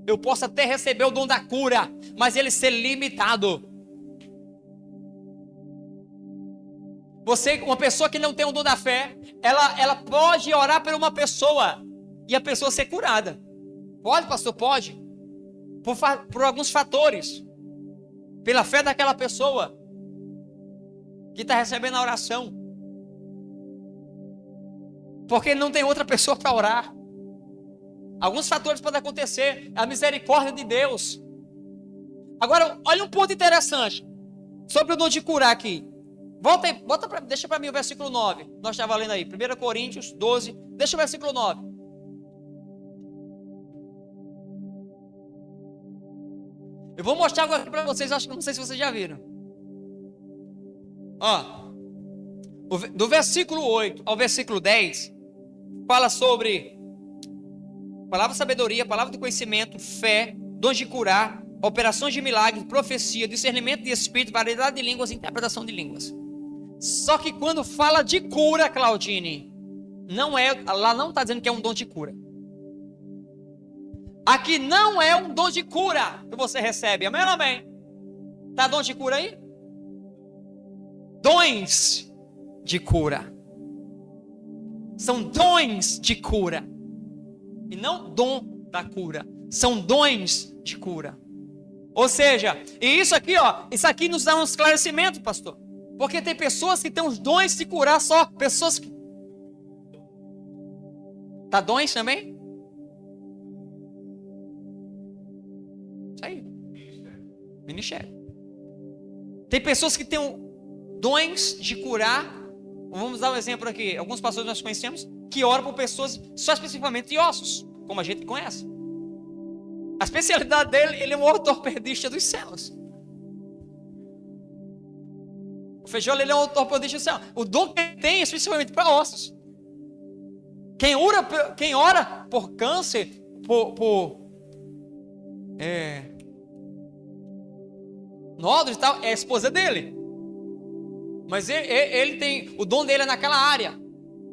[SPEAKER 1] Eu posso até receber o dom da cura, mas ele ser limitado. Uma pessoa que não tem o dom da fé, ela pode orar por uma pessoa e a pessoa ser curada. Pode, pastor? Pode. Por alguns fatores. Pela fé daquela pessoa que está recebendo a oração. Porque não tem outra pessoa para orar. Alguns fatores podem acontecer. A misericórdia de Deus. Agora, olha um ponto interessante sobre o dom de curar aqui. Deixa para mim o versículo 9. Nós estávamos lendo aí. 1 Coríntios 12. Deixa o versículo 9. Eu vou mostrar algo aqui para vocês. Acho que não sei se vocês já viram. Do versículo 8 ao versículo 10. Fala sobre palavra de sabedoria, palavra de conhecimento, fé, dons de curar, operações de milagres, profecia, discernimento de espírito, variedade de línguas e interpretação de línguas. Só que quando fala de cura, Claudine, lá não está dizendo que é um dom de cura. Aqui não é um dom de cura que você recebe, amém ou amém? Está dom de cura aí? Dons de cura. São dons de cura. E não dom da cura. São dons de cura. Ou seja, e isso aqui nos dá um esclarecimento, pastor. Porque tem pessoas que têm os dons de curar só. Pessoas que... Tá dons também? Isso aí. Ministério. Tem pessoas que têm dons de curar. Vamos dar um exemplo aqui. Alguns pastores nós conhecemos que oram por pessoas só especificamente de ossos, como a gente conhece. A especialidade dele, ele é um ortopedista dos céus. O Feijão, ele é um ortopedista dos céus. O dom que ele tem é especificamente para ossos. Quem ora por câncer, nódulos e tal, é a esposa dele. Mas ele tem, o dom dele é naquela área.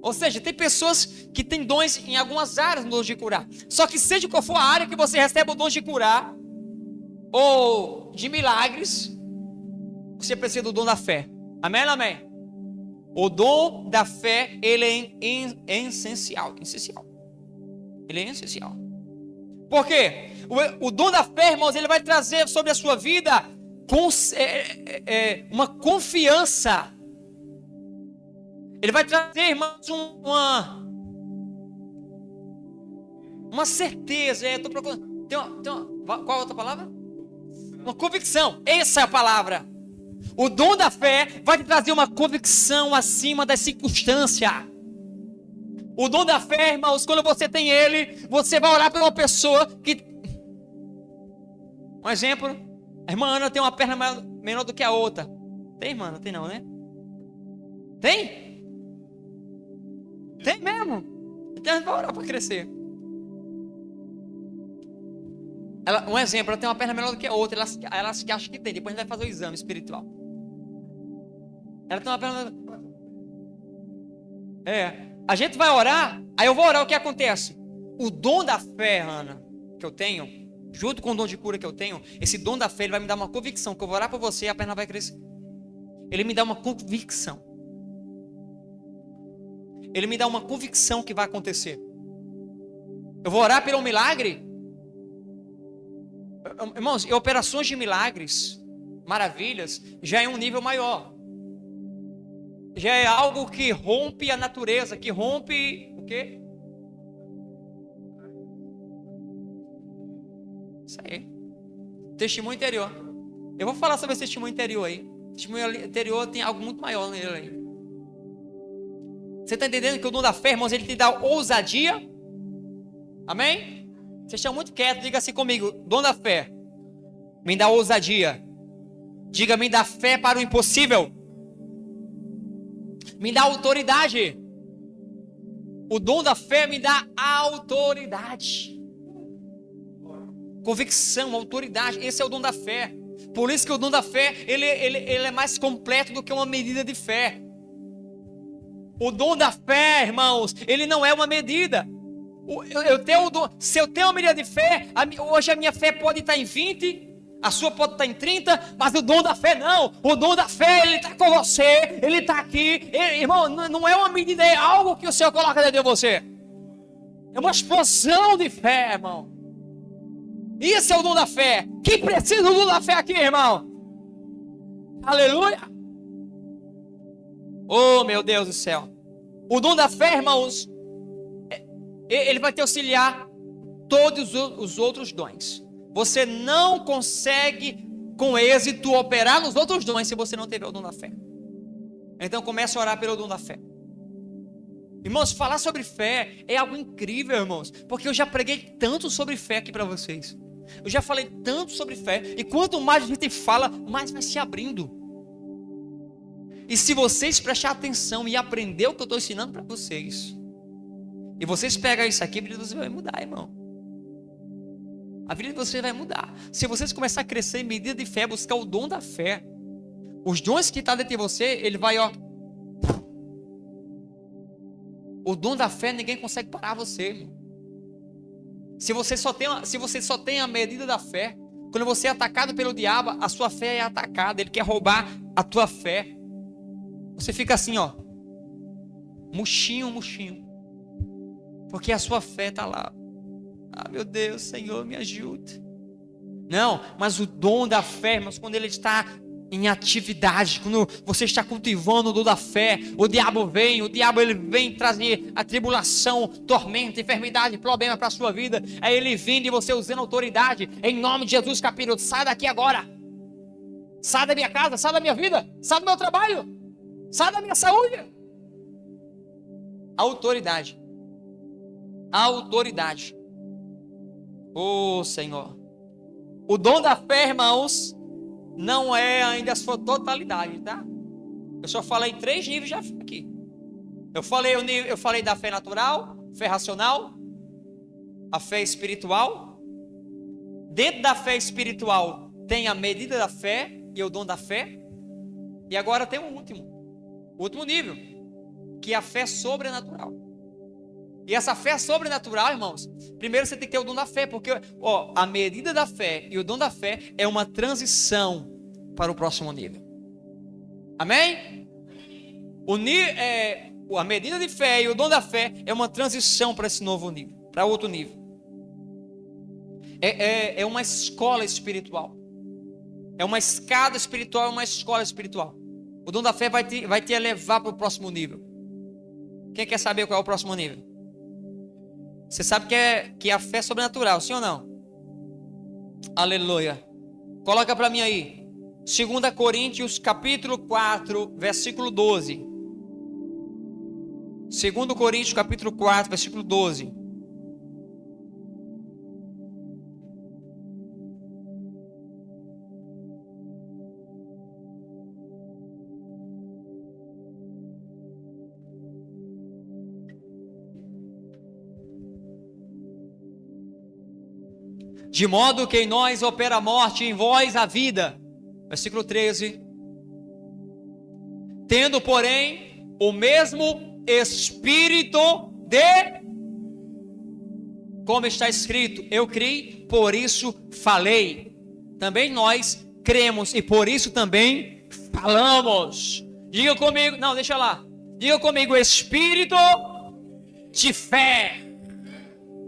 [SPEAKER 1] Ou seja, tem pessoas que têm dons em algumas áreas no dom de curar. Só que seja qual for a área que você recebe o dom de curar ou de milagres, você precisa do dom da fé. Amém ou amém? O dom da fé, ele é essencial. Ele é essencial. Por quê? O dom da fé, irmãos, ele vai trazer sobre a sua vida uma confiança. Ele vai trazer, irmãos, uma certeza. Estou procurando. Qual a outra palavra? Uma convicção. Essa é a palavra. O dom da fé vai te trazer uma convicção acima das circunstâncias. O dom da fé, irmãos, quando você tem ele, você vai orar por uma pessoa que... Um exemplo, a irmã Ana tem uma perna menor do que a outra. Tem, irmã? Não tem não, né? Tem? Tem mesmo. Então a gente vai orar para crescer. Um exemplo, ela tem uma perna menor do que a outra. Ela acha que tem. Depois a gente vai fazer o exame espiritual. Ela tem uma perna... A gente vai orar. Aí eu vou orar, o que acontece? O dom da fé, Ana, que eu tenho, junto com o dom de cura que eu tenho, esse dom da fé, ele vai me dar uma convicção, que eu vou orar por você e a perna vai crescer. Ele me dá uma convicção. Ele me dá uma convicção que vai acontecer. Eu vou orar pelo milagre. Irmãos, e operações de milagres, maravilhas, já é um nível maior. Já é algo que rompe a natureza, que rompe o quê? Isso aí. Testemunho interior. Eu vou falar sobre esse testemunho interior aí. Testemunho interior tem algo muito maior nele aí. Você está entendendo que o dom da fé, irmãos, ele te dá ousadia? Amém? Vocês estão muito quietos, diga assim comigo. Dom da fé me dá ousadia. Diga, me dá fé para o impossível. Me dá autoridade. O dom da fé me dá autoridade. Convicção, autoridade. Esse é o dom da fé. Por isso que o dom da fé, ele é mais completo do que uma medida de fé. O dom da fé, irmãos, ele não é uma medida. Se eu tenho uma medida de fé, hoje a minha fé pode estar em 20, a sua pode estar em 30, mas o dom da fé não. O dom da fé, ele está com você, ele está aqui. Irmão, não é uma medida, é algo que o Senhor coloca dentro de você. É uma explosão de fé, irmão. Isso é o dom da fé. Quem precisa do dom da fé aqui, irmão? Aleluia. Oh, meu Deus do céu. O dom da fé, irmãos, ele vai te auxiliar todos os outros dons. Você não consegue com êxito operar nos outros dons se você não tiver o dom da fé. Então comece a orar pelo dom da fé. Irmãos, falar sobre fé é algo incrível, irmãos, porque eu já preguei tanto sobre fé aqui para vocês. Eu já falei tanto sobre fé, e quanto mais a gente fala, mais vai se abrindo. E se vocês prestarem atenção e aprender o que eu estou ensinando para vocês, e vocês pegam isso aqui, a vida de vocês vai mudar, irmão. A vida de vocês vai mudar. Se vocês começarem a crescer em medida de fé, buscar o dom da fé, os dons que estão dentro de você, ele vai, ó. O dom da fé, ninguém consegue parar você, irmão. Se você só tem a medida da fé, quando você é atacado pelo diabo, a sua fé é atacada. Ele quer roubar a tua fé. Você fica assim, ó, murchinho. Porque a sua fé está lá. Ah, meu Deus, Senhor, me ajude. Não, mas o dom da fé, irmãos, quando ele está em atividade, quando você está cultivando o dom da fé, o diabo ele vem trazer a tribulação, tormento, enfermidade, problema para a sua vida. Aí ele vem e você usando autoridade, em nome de Jesus, capítulo, sai daqui agora. Sai da minha casa, sai da minha vida, sai do meu trabalho, sai da minha saúde. Autoridade. Oh, Senhor. O dom da fé, irmãos, não é ainda a sua totalidade, tá? Eu só falei 3 níveis já aqui. Eu falei da fé natural, fé racional, a fé espiritual. Dentro da fé espiritual tem a medida da fé e o dom da fé. E agora tem o último nível. que é a fé sobrenatural. E essa fé sobrenatural, irmãos, primeiro você tem que ter o dom da fé, porque a medida da fé e o dom da fé é uma transição para o próximo nível. Amém? A medida de fé e o dom da fé é uma transição para esse novo nível, para outro nível. É uma escola espiritual. É uma escada espiritual, é uma escola espiritual. O dom da fé vai te elevar para o próximo nível. Quem quer saber qual é o próximo nível? Você sabe que é a fé sobrenatural, sim ou não? Aleluia. Coloca para mim aí. 2 Coríntios capítulo 4, versículo 12. 2 Coríntios capítulo 4, versículo 12. De modo que em nós opera a morte, em vós a vida. Versículo 13. Tendo, porém, o mesmo Espírito de... Como está escrito, eu criei, por isso falei. Também nós cremos e por isso também falamos. Diga comigo, não, deixa lá. Diga comigo, Espírito de fé.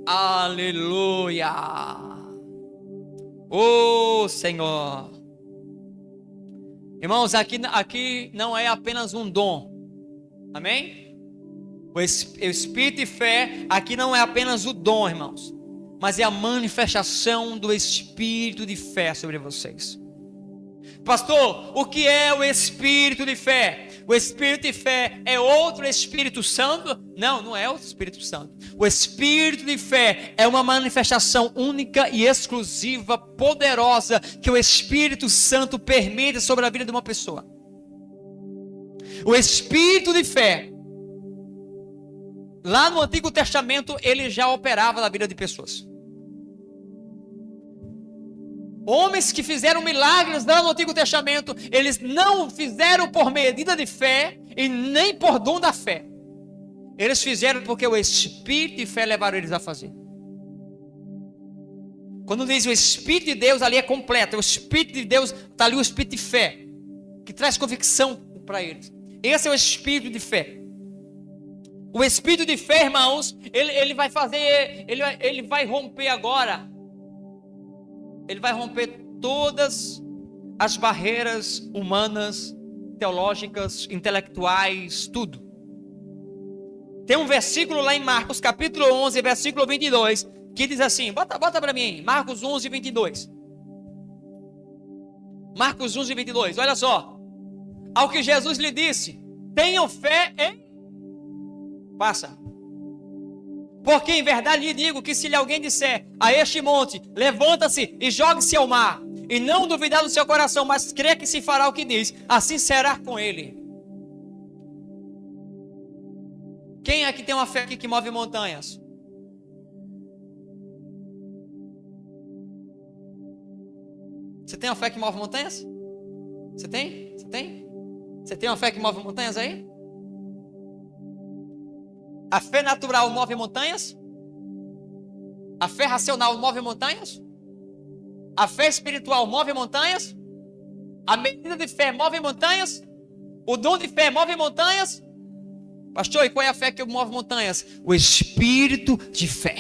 [SPEAKER 1] Aleluia. Oh, Senhor. Irmãos, aqui não é apenas um dom. Amém? O Espírito de fé aqui não é apenas o dom, irmãos, mas é a manifestação do Espírito de fé sobre vocês. Pastor, o que é o Espírito de fé? O Espírito de fé é outro Espírito Santo? Não, não é outro Espírito Santo. O Espírito de fé é uma manifestação única e exclusiva, poderosa, que o Espírito Santo permite sobre a vida de uma pessoa. O Espírito de fé, lá no Antigo Testamento, ele já operava na vida de pessoas. Homens que fizeram milagres lá no Antigo Testamento, eles não fizeram por medida de fé e nem por dom da fé. Eles fizeram porque o Espírito de fé levaram eles a fazer. Quando diz o Espírito de Deus, ali é completo. O Espírito de Deus, está ali o Espírito de fé, que traz convicção para eles. Esse é o Espírito de fé. O Espírito de fé, irmãos, ele vai fazer, ele vai romper agora. Ele vai romper todas as barreiras humanas, teológicas, intelectuais, tudo. Tem um versículo lá em Marcos, capítulo 11, versículo 22, que diz assim, bota para mim, Marcos 11, 22. Marcos 11, 22, olha só. Ao que Jesus lhe disse, tenham fé em... Passa. Porque em verdade lhe digo que se alguém disser a este monte, levanta-se e jogue-se ao mar, e não duvidar no seu coração, mas crê que se fará o que diz, assim será com ele. Quem é que tem uma fé que move montanhas? Você tem uma fé que move montanhas? Você tem? Você tem? Você tem uma fé que move montanhas aí? A fé natural move montanhas? A fé racional move montanhas? A fé espiritual move montanhas? A medida de fé move montanhas? O dom de fé move montanhas? Pastor, e qual é a fé que move montanhas? O Espírito de fé.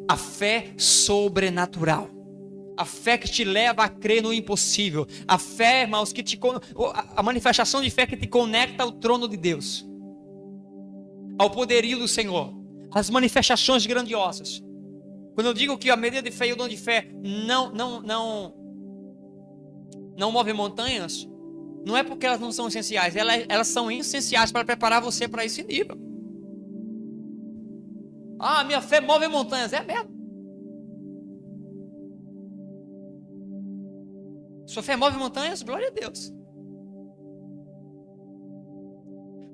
[SPEAKER 1] A fé sobrenatural. A fé que te leva a crer no impossível. A fé, irmãos, a manifestação de fé que te conecta ao trono de Deus, ao poderio do Senhor, as manifestações grandiosas. Quando eu digo que a medida de fé e o dom de fé não move montanhas, não é porque elas não são essenciais, elas são essenciais para preparar você para esse nível. Ah, minha fé move montanhas, é mesmo. Sua fé move montanhas, glória a Deus.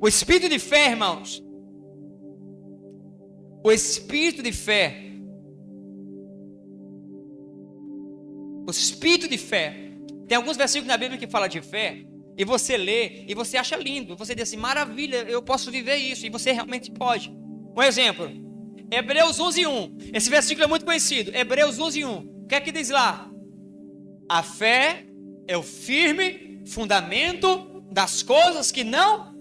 [SPEAKER 1] O Espírito de fé, irmãos, o Espírito de fé, o Espírito de fé, tem alguns versículos na Bíblia que falam de fé, e você lê, e você acha lindo, você diz assim, maravilha, eu posso viver isso, e você realmente pode. Um exemplo, Hebreus 11:1, esse versículo é muito conhecido, Hebreus 11:1, o que é que diz lá? A fé é o firme fundamento das coisas que não,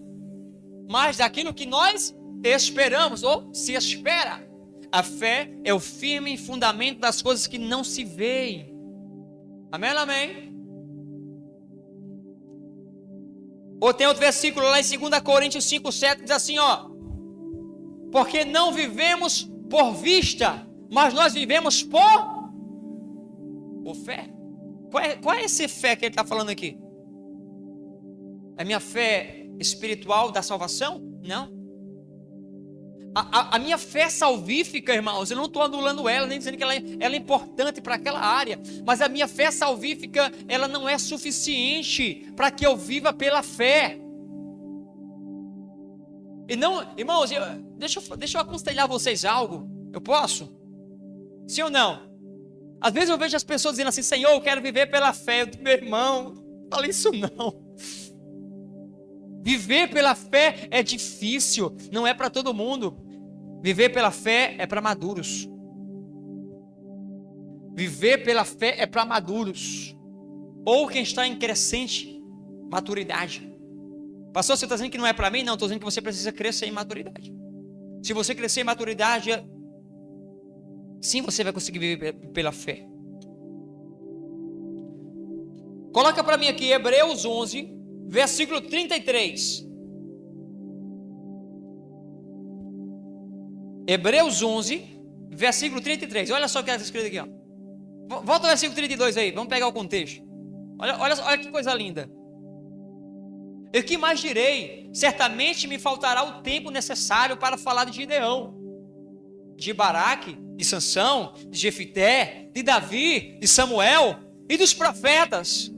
[SPEAKER 1] mas daquilo que nós esperamos, ou se espera. A fé é o firme fundamento das coisas que não se veem. Amém, amém? Ou tem outro versículo lá em 2 Coríntios 5:7, diz assim, ó. Porque não vivemos por vista, mas nós vivemos por fé. Qual é essa fé que ele está falando aqui? É minha fé espiritual da salvação? Não. A minha fé salvífica, irmãos, eu não estou anulando ela, nem dizendo que ela é importante para aquela área, mas a minha fé salvífica, ela não é suficiente para que eu viva pela fé. E não, irmãos, deixa eu aconselhar vocês algo, eu posso? Sim ou não? Às vezes eu vejo as pessoas dizendo assim, Senhor, eu quero viver pela fé. Eu digo, meu irmão, não fala isso não. Viver pela fé é difícil, não é para todo mundo. Viver pela fé é para maduros. Viver pela fé é para maduros. Ou quem está em crescente maturidade. Pastor, você está dizendo que não é para mim? Não, estou dizendo que você precisa crescer em maturidade. Se você crescer em maturidade, sim, você vai conseguir viver pela fé. Coloca para mim aqui Hebreus 11, versículo 33. Hebreus 11, versículo 33. Olha só o que está escrito aqui, ó. Volta ao versículo 32 aí, vamos pegar o contexto. Olha que coisa linda. Eu que mais direi? Certamente me faltará o tempo necessário para falar de Gideão, de Baraque, de Sansão, de Jefité, de Davi, de Samuel e dos profetas,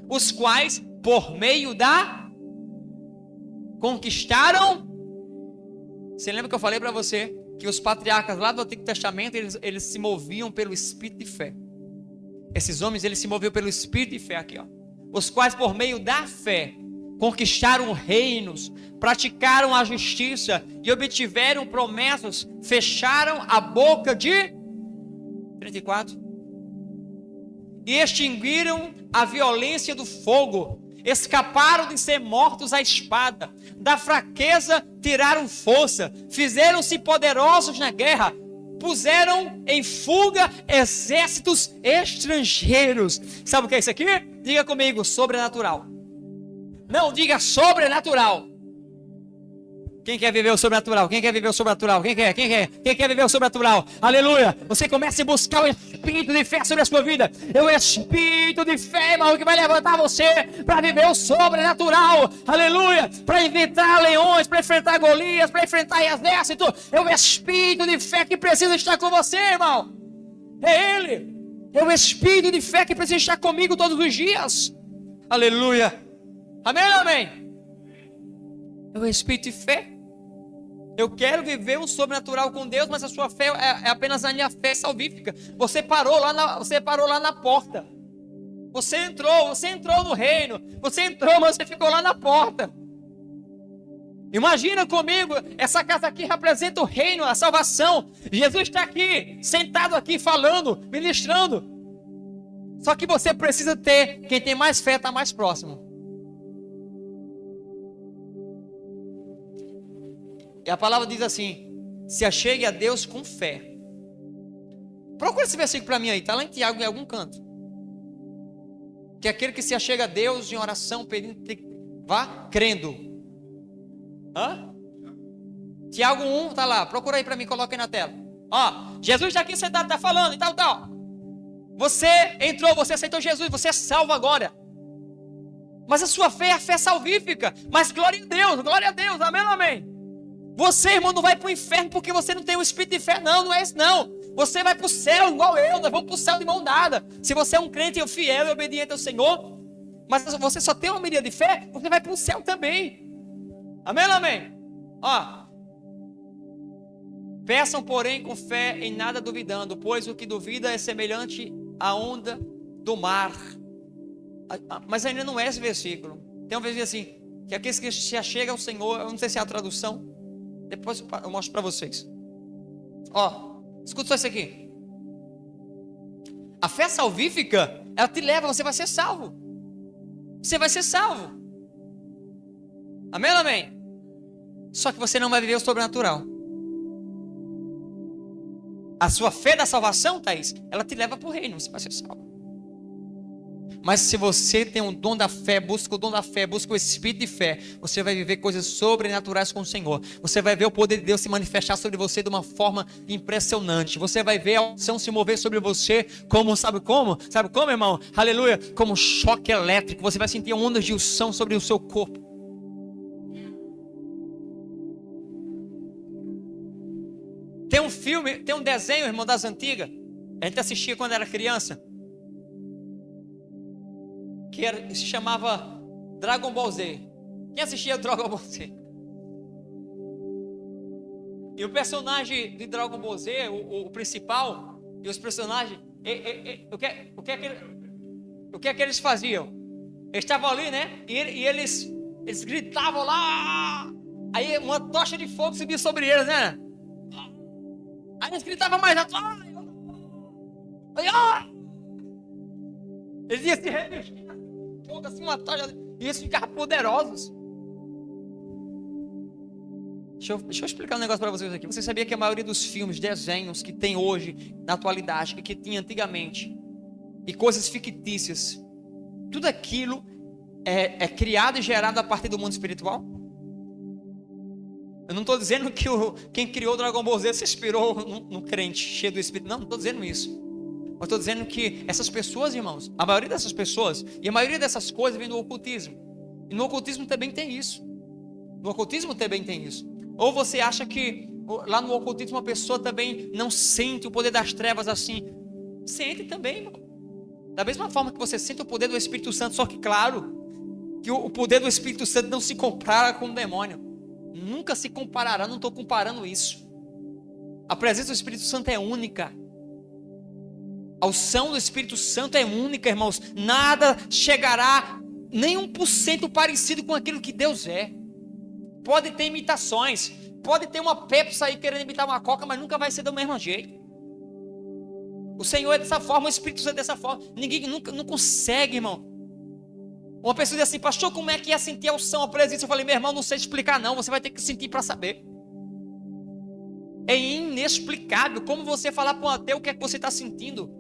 [SPEAKER 1] os quais por meio da conquistaram. Você lembra que eu falei para você que os patriarcas lá do Antigo Testamento eles se moviam pelo Espírito de fé. Esses homens eles se moviam pelo Espírito de fé aqui, ó. Os quais por meio da fé conquistaram reinos, praticaram a justiça e obtiveram promessas, fecharam a boca de 34 e extinguiram a violência do fogo, escaparam de ser mortos à espada, da fraqueza tiraram força, fizeram-se poderosos na guerra, puseram em fuga exércitos estrangeiros. Sabe o que é isso aqui? Diga comigo, sobrenatural. Não, diga sobrenatural. Quem quer viver o sobrenatural? Quem quer viver o sobrenatural? Quem quer? Quem quer viver o sobrenatural? Aleluia! Você começa a buscar o espírito de fé sobre a sua vida. É o espírito de fé, irmão, que vai levantar você para viver o sobrenatural. Aleluia! Para enfrentar leões, para enfrentar Golias, para enfrentar exército. É o espírito de fé que precisa estar com você, irmão. É ele. É o espírito de fé que precisa estar comigo todos os dias. Aleluia! Amém, amém? É o espírito de fé. Eu quero viver um sobrenatural com Deus, mas a sua fé é apenas a minha fé salvífica. Você parou lá na porta. Você entrou no reino. Você entrou, mas você ficou lá na porta. Imagina comigo, essa casa aqui representa o reino, a salvação. Jesus está aqui, sentado aqui, falando, ministrando. Só que você precisa ter, quem tem mais fé está mais próximo. E a palavra diz assim: se achegue a Deus com fé. Procura esse versículo para mim aí, está lá em Tiago em algum canto. Que aquele que se achega a Deus em oração, pedindo, vá crendo. Hã? Tiago 1, está lá, procura aí para mim, coloca aí na tela. Ó, Jesus está aqui sentado, está falando e tal. Você entrou, você aceitou Jesus, você é salvo agora. Mas a sua fé é a fé salvífica. Mas glória a Deus, amém, amém. Você, irmão, não vai para o inferno porque você não tem o espírito de fé, não é isso não. Você vai para o céu igual eu, nós vamos para o céu de mão dada. Se você é um crente fiel e obediente ao Senhor, mas você só tem uma medida de fé, você vai para o céu também. Amém, amém? Ó, peçam, porém, com fé, em nada duvidando, pois o que duvida é semelhante à onda do mar, Mas ainda não é esse versículo. Tem um versículo assim, que aqueles que se achegam ao Senhor, eu não sei se é a tradução, depois eu mostro para vocês. Ó, escuta só isso aqui. A fé salvífica, ela te leva, você vai ser salvo. Você vai ser salvo. Amém ou amém? Só que você não vai viver o sobrenatural. A sua fé da salvação, Thaís, ela te leva para o reino, você vai ser salvo. Mas se você tem um dom da fé, busca o dom da fé, busca o espírito de fé, você vai viver coisas sobrenaturais com o Senhor. Você vai ver o poder de Deus se manifestar sobre você de uma forma impressionante. Você vai ver a unção se mover sobre você como, sabe como? Sabe como, irmão? Aleluia! Como um choque elétrico. Você vai sentir ondas de unção sobre o seu corpo. Tem um filme, tem um desenho, irmão, das antigas. A gente assistia quando era criança. Que se chamava Dragon Ball Z. Quem assistia Dragon Ball Z? E o personagem de Dragon Ball Z, o principal, e os personagens, o que é que eles faziam? Eles estavam ali, né? E eles gritavam lá. Aí uma tocha de fogo subia sobre eles, né? Aí eles gritavam mais alto. Eles iam se revestir assim, uma tocha, e eles ficavam poderosos. Deixa eu explicar um negócio para vocês aqui. Você sabia que a maioria dos filmes, desenhos que tem hoje, na atualidade, que tinha antigamente, e coisas fictícias, tudo aquilo é criado e gerado a partir do mundo espiritual? Eu não estou dizendo que quem criou o Dragon Ball Z se inspirou no crente cheio do Espírito. Não estou dizendo isso. Eu estou dizendo que essas pessoas, irmãos, a maioria dessas pessoas, e a maioria dessas coisas vem do ocultismo. E no ocultismo também tem isso. No ocultismo também tem isso. Ou você acha que lá no ocultismo a pessoa também não sente o poder das trevas assim? Sente também, irmão. Da mesma forma que você sente o poder do Espírito Santo, só que claro, que o poder do Espírito Santo não se compara com o demônio. Nunca se comparará, não estou comparando isso. A presença do Espírito Santo é única. A unção do Espírito Santo é única, irmãos. Nada chegará nem 1% parecido com aquilo que Deus é. Pode ter imitações, pode ter uma Pepsi aí querendo imitar uma Coca, mas nunca vai ser do mesmo jeito. O Senhor é dessa forma, o Espírito Santo é dessa forma. Ninguém não consegue, irmão. Uma pessoa diz assim, pastor, como é que ia sentir a unção, a presença? Eu falei, meu irmão, não sei explicar não, você vai ter que sentir para saber. É inexplicável como você falar para um ateu o que é que você está sentindo.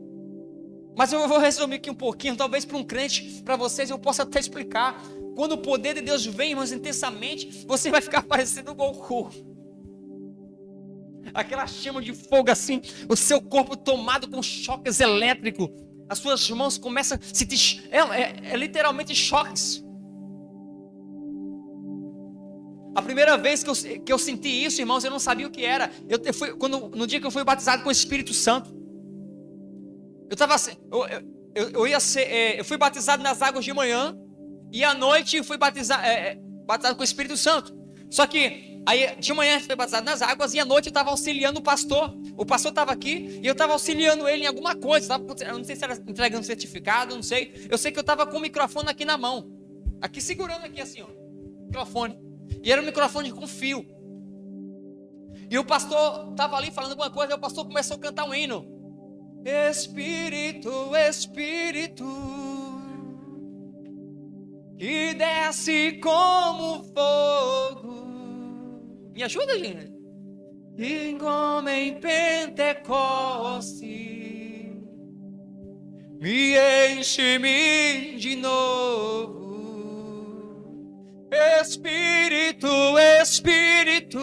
[SPEAKER 1] Mas eu vou resumir aqui um pouquinho, talvez para um crente, para vocês eu possa até explicar. Quando o poder de Deus vem, irmãos, intensamente, você vai ficar parecendo um Goku. Aquela chama de fogo assim, o seu corpo tomado com choques elétricos. As suas mãos começam a sentir, literalmente choques. A primeira vez que eu senti isso, irmãos, eu não sabia o que era. No dia que eu fui batizado com o Espírito Santo, eu fui batizado nas águas de manhã e à noite eu fui batizado com o Espírito Santo. Só que aí de manhã eu fui batizado nas águas e à noite eu estava auxiliando o pastor. O pastor estava aqui e eu estava auxiliando ele em alguma coisa. Eu não sei se era entregando certificado, não sei. Eu sei que eu estava com o microfone aqui na mão, aqui segurando aqui assim, ó, microfone. E era um microfone com fio. E o pastor estava ali falando alguma coisa. E o pastor começou a cantar um hino. Espírito, Espírito, que desce como fogo. Me ajuda, gente. E como em Pentecoste, me enche-me de novo. Espírito, Espírito,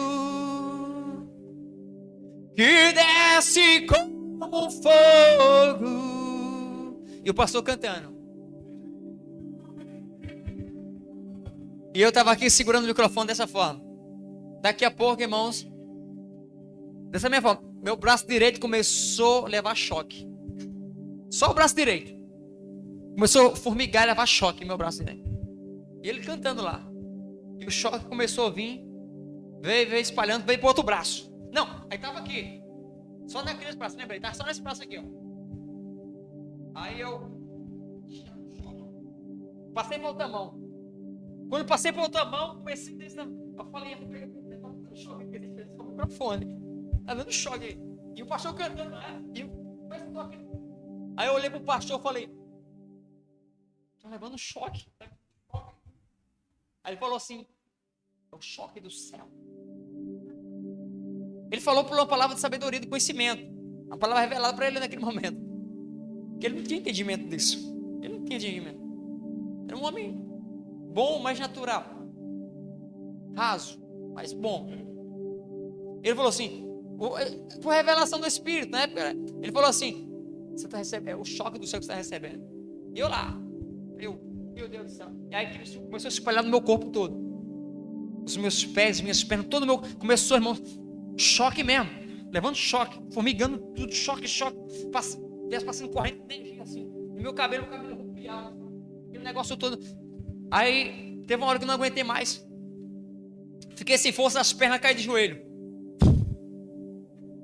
[SPEAKER 1] que desce como fogo. E o pastor cantando. E eu estava aqui segurando o microfone dessa forma. Daqui a pouco, irmãos, dessa minha forma, meu braço direito começou a levar choque. Só o braço direito. Começou a formigar e levar choque meu braço direito. E ele cantando lá. E o choque começou a vir. Veio espalhando, veio para outro braço. Não, aí estava aqui. Só naquele braço, lembra? Ele estava só nesse braço aqui, ó. Aí eu... Passei para outra mão. Quando passei para outra mão, comecei a... Eu falei, dando choque, porque ele fez o microfone. Tá dando choque aí. E o pastor cantando, né? E o toque. Aí eu olhei pro pastor e falei, tô levando choque. Aí ele falou assim, é o choque do céu. Ele falou por uma palavra de sabedoria e de conhecimento. A palavra revelada para ele naquele momento. Porque ele não tinha entendimento disso. Ele não tinha entendimento. Era um homem bom, mas natural. Raso, mas bom. Ele falou assim, por revelação do Espírito, na época, ele falou assim, você está recebendo, é o choque do céu que você está recebendo. E eu lá, meu Deus do céu. E aí aquilo começou a se espalhar no meu corpo todo. Os meus pés, minhas pernas, todo o meu, começou, irmão, choque mesmo, levando choque, formigando tudo, choque, passando corrente de energia assim. E meu cabelo arrepiado, aquele negócio todo. Aí teve uma hora que eu não aguentei mais. Fiquei sem força, as pernas caí de joelho.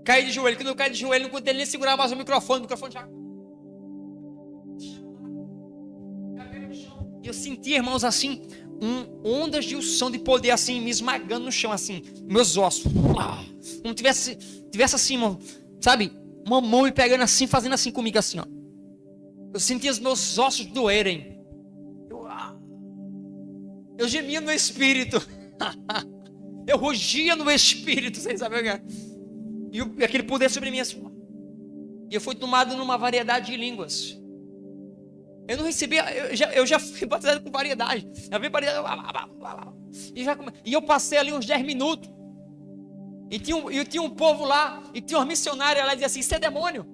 [SPEAKER 1] Quando eu caí de joelho, não consegui nem segurar mais o microfone já. E eu senti, irmãos, assim, ondas de unção, de poder, assim, me esmagando no chão, assim, meus ossos. Como tivesse assim, irmão, sabe? Uma mão me pegando assim, fazendo assim comigo, assim, ó. Eu sentia os meus ossos doerem. Eu gemia no espírito. Eu rugia no espírito, vocês sabem o que é? E aquele poder sobre mim, assim. E eu fui tomado numa variedade de línguas. Eu não recebia, eu já fui batizado com variedade. Já vi variedade. E eu passei ali uns 10 minutos. E tinha um povo lá, e tinha uma missionária lá, e dizia assim, isso é demônio.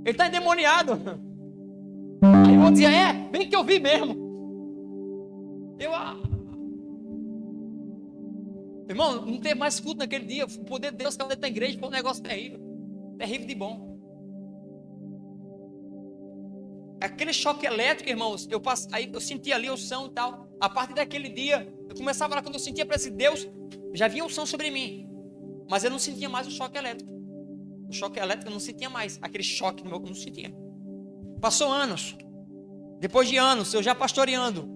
[SPEAKER 1] Ele está endemoniado. Aí eu dizia, bem que eu vi mesmo. Irmão, não teve mais culto naquele dia. O poder de Deus que dentro da igreja foi um negócio terrível. Terrível de bom. Aquele choque elétrico, irmãos, aí eu sentia ali a unção e tal. A partir daquele dia, eu começava lá, quando eu sentia a presença de Deus, já vinha unção sobre mim. Mas eu não sentia mais o choque elétrico. O choque elétrico eu não sentia mais. Aquele choque no meu corpo, eu não sentia. Passou anos. Depois de anos, eu já pastoreando,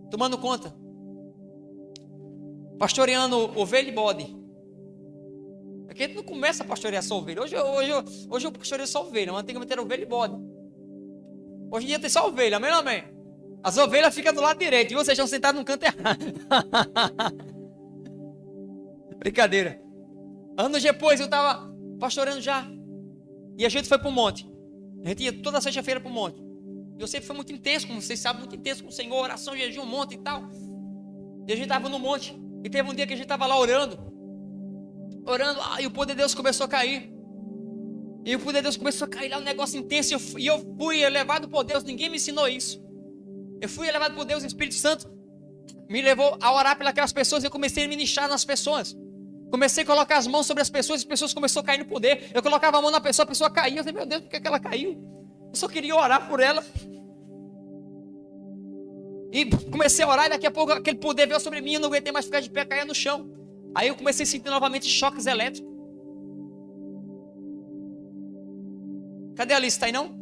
[SPEAKER 1] tomando conta. Pastoreando ovelha e bode. Porque a gente não começa a pastorear só ovelha. Hoje eu pastoreio só ovelha. Mas antigamente era ovelha e bode. Hoje em dia tem só ovelha, amém ou amém? As ovelhas ficam do lado direito e vocês estão sentados no canto errado. Brincadeira. Anos depois eu estava pastoreando já. E a gente foi para o monte. A gente ia toda sexta-feira para o monte. E eu sempre fui muito intenso, como vocês sabem, muito intenso com o Senhor, oração, jejum, um monte e tal. E a gente estava no monte. E teve um dia que a gente estava lá orando, e o poder de Deus começou a cair. E o poder de Deus começou a cair lá, um negócio intenso. E eu fui elevado por Deus, ninguém me ensinou isso. Eu fui elevado por Deus, o Espírito Santo me levou a orar pelas pessoas. E eu comecei a ministrar nas pessoas. Comecei a colocar as mãos sobre as pessoas começaram a cair no poder. Eu colocava a mão na pessoa, a pessoa caía. Eu falei, meu Deus, por que ela caiu? Eu só queria orar por ela. E comecei a orar e daqui a pouco aquele poder veio sobre mim. Eu não aguentei mais ficar de pé, caía no chão. Aí eu comecei a sentir novamente choques elétricos. Cadê a Alice? Tá aí não?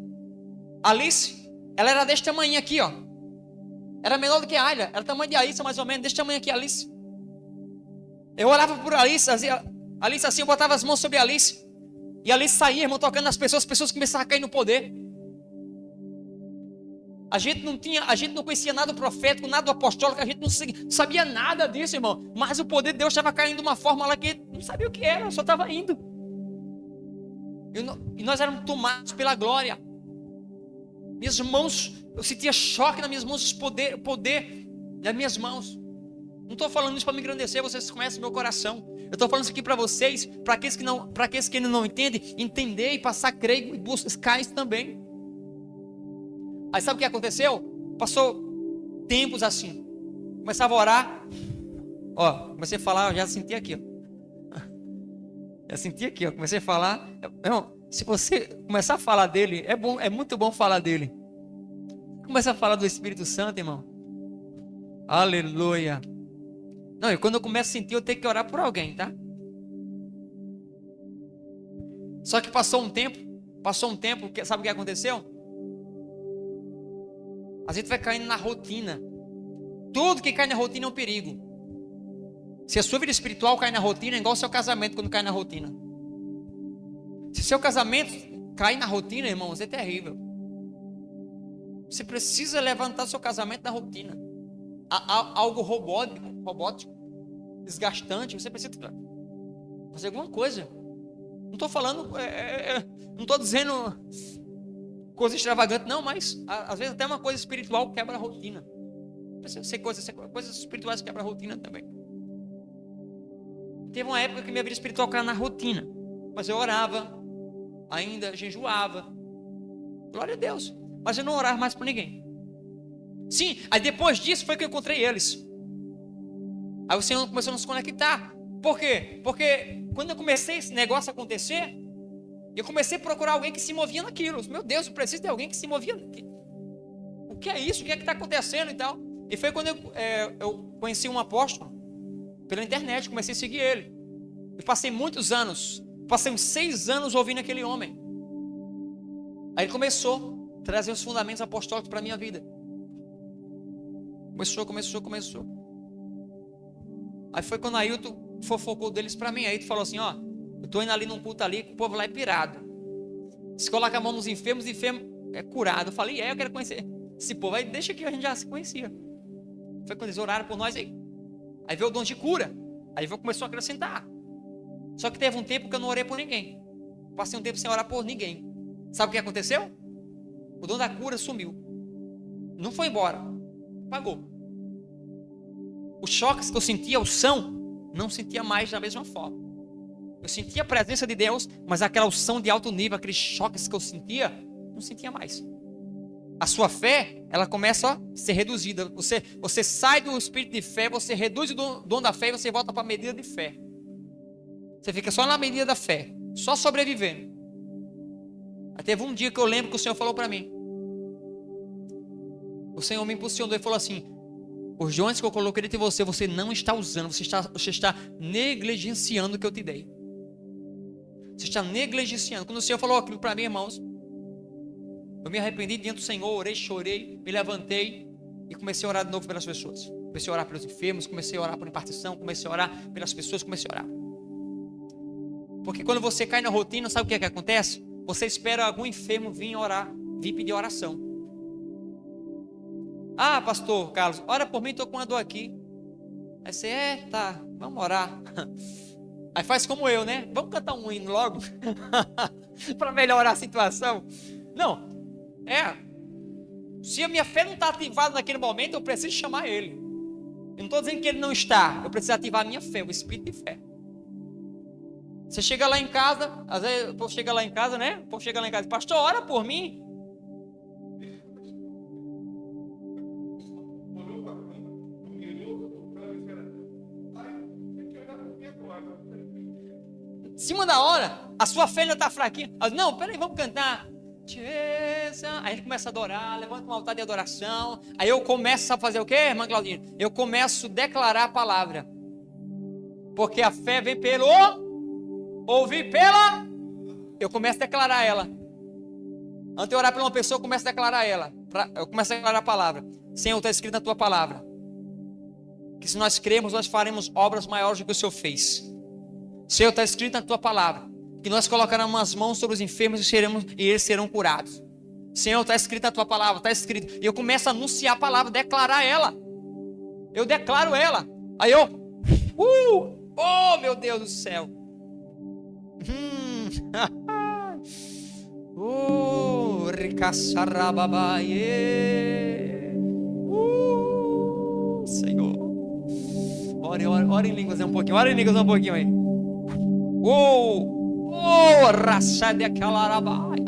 [SPEAKER 1] Alice, ela era deste tamanho aqui, ó. Era menor do que a Ayla. Era o tamanho de Alice, mais ou menos. Deste tamanho aqui, Alice. Eu olhava por Alice, Alice assim, eu botava as mãos sobre Alice. E Alice saía, irmão, tocando nas pessoas. As pessoas começavam a cair no poder. A gente não conhecia nada do profético, nada do apostólico. A gente não sabia nada disso, irmão. Mas o poder de Deus estava caindo de uma forma lá que não sabia o que era. Só estava indo. E nós éramos tomados pela glória. Minhas mãos, eu sentia choque nas minhas mãos, o poder das minhas mãos. Não estou falando isso para me engrandecer, vocês conhecem meu coração. Eu estou falando isso aqui para vocês, para aqueles que ainda não entendem, entender e passar a crer e buscar isso também. Aí sabe o que aconteceu? Passou tempos assim. Começava a orar. Ó, comecei a falar, eu já senti aqui, ó. Eu senti aqui, ó, comecei a falar. Irmão, se você começar a falar dele, é bom, é muito bom falar dele. Começa a falar do Espírito Santo, irmão. Aleluia. Não, e quando eu começo a sentir, eu tenho que orar por alguém, tá? Só que passou um tempo, sabe o que aconteceu? A gente vai caindo na rotina. Tudo que cai na rotina é um perigo. Se a sua vida espiritual cai na rotina, é igual o seu casamento quando cai na rotina. Se seu casamento cai na rotina, irmãos, é terrível. Você precisa levantar seu casamento da rotina. Algo robótico, desgastante. Você precisa fazer alguma coisa. Não estou falando, não estou dizendo coisa extravagante, não, mas às vezes até uma coisa espiritual quebra a rotina. Precisa ser coisas espirituais que quebram a rotina também. Teve uma época que minha vida espiritual caiu na rotina, mas eu orava, ainda jejuava, glória a Deus, mas eu não orava mais por ninguém. Sim, aí depois disso foi que eu encontrei eles. Aí o Senhor começou a nos conectar. Por quê? Porque quando eu comecei esse negócio a acontecer, eu comecei a procurar alguém que se movia naquilo. Meu Deus, eu preciso de alguém que se movia. O que é isso? O que é que está acontecendo e tal? E foi quando eu conheci um apóstolo pela internet, comecei a seguir ele. Eu passei muitos anos, passei uns 6 anos ouvindo aquele homem. Aí ele começou a trazer os fundamentos apostólicos para a minha vida. Começou. Aí foi quando Ailton fofocou deles para mim. Aí ele falou assim, ó, eu tô indo ali num culto ali, que o povo lá é pirado. Se coloca a mão nos enfermos, o enfermo é curado. Eu falei, eu quero conhecer esse povo. Aí deixa que a gente já se conhecia. Foi quando eles oraram por nós aí. Aí veio o dom de cura. Aí começou a acrescentar. Só que teve um tempo que eu não orei por ninguém. Passei um tempo sem orar por ninguém. Sabe o que aconteceu? O dom da cura sumiu. Não foi embora. Apagou. Os choques que eu sentia, o unção, não sentia mais da mesma forma. Eu sentia a presença de Deus, mas aquela unção de alto nível, aqueles choques que eu sentia, não sentia mais. A sua fé, ela começa a ser reduzida. Você sai do espírito de fé, você reduz o dom da fé e você volta para a medida de fé. Você fica só na medida da fé, só sobrevivendo. Aí teve um dia que eu lembro que o Senhor falou para mim. O Senhor me impulsionou e falou assim, os dons que eu coloquei dentro de você, você não está usando, você está negligenciando o que eu te dei. Você está negligenciando. Quando o Senhor falou aquilo para mim, irmãos, eu me arrependi diante do Senhor, orei, chorei, me levantei e comecei a orar de novo pelas pessoas. Comecei a orar pelos enfermos, comecei a orar por impartição, comecei a orar pelas pessoas, comecei a orar. Porque quando você cai na rotina, sabe o que acontece? Você espera algum enfermo vir orar, vir pedir oração. Ah, pastor Carlos, ora por mim, estou com uma dor aqui. Aí você, tá, vamos orar. Aí faz como eu, né? Vamos cantar um hino logo, para melhorar a situação. Não, se a minha fé não está ativada naquele momento, eu preciso chamar ele. Eu não estou dizendo que ele não está, eu preciso ativar a minha fé, o espírito de fé. Você chega lá em casa, às vezes o povo chega lá em casa, né? O povo chega lá em casa, pastor, ora por mim. Em cima da hora, a sua fé ainda está fraquinha. Não, peraí, vamos cantar. Aí a gente começa a adorar, levanta um altar de adoração. Aí eu começo a fazer o quê, irmã Claudinha? Eu começo a declarar a palavra. Porque a fé vem pelo ouvir pela. Eu começo a declarar ela. Antes de orar por uma pessoa, eu começo a declarar ela. Eu começo a declarar a palavra. Senhor, está escrito na tua palavra que se nós cremos, nós faremos obras maiores do que o Senhor fez. Senhor, está escrito na tua palavra que nós colocaremos as mãos sobre os enfermos e eles serão curados. Senhor, está escrito na tua palavra, está escrito. E eu começo a anunciar a palavra, declarar ela. Eu declaro ela. Aí oh meu Deus do céu. Senhor. Ora em línguas um pouquinho. Ora em línguas um pouquinho aí. Raça de aquela arabaia.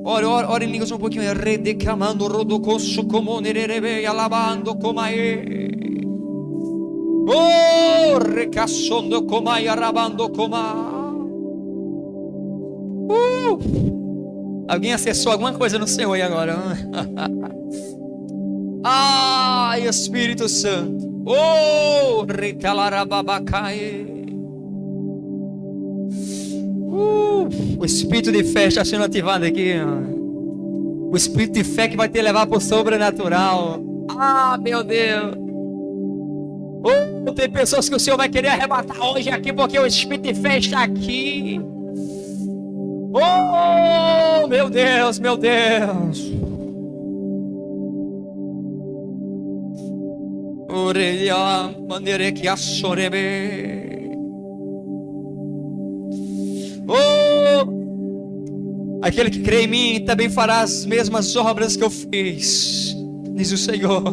[SPEAKER 1] Ora em línguas um pouquinho. Redecamando rodocosso como nerebe alabando como aí. Recaçando como aí arabando como. Alguém acessou alguma coisa no Senhor aí agora? Ai, Espírito Santo. Retalarababacaê. O espírito de fé está sendo ativado aqui. O espírito de fé que vai te levar para o sobrenatural. Ah, meu Deus. Tem pessoas que o Senhor vai querer arrebatar hoje aqui, porque o Espírito de fé está aqui. Oh, meu Deus, meu Deus. Orelha, maneira que a sorebe. Oh, aquele que crê em mim também fará as mesmas obras que eu fiz, diz o Senhor.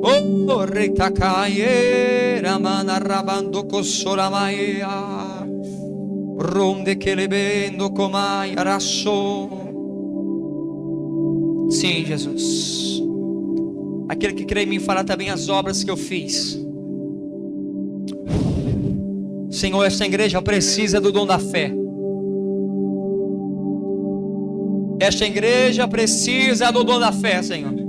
[SPEAKER 1] Oh, reitacaie, ramana rabando cosoramaia, ronde que lebendo comai araço. Sim, Jesus. Aquele que crê em mim fará também as obras que eu fiz. Senhor, esta igreja precisa do dom da fé. Esta igreja precisa do dom da fé, Senhor.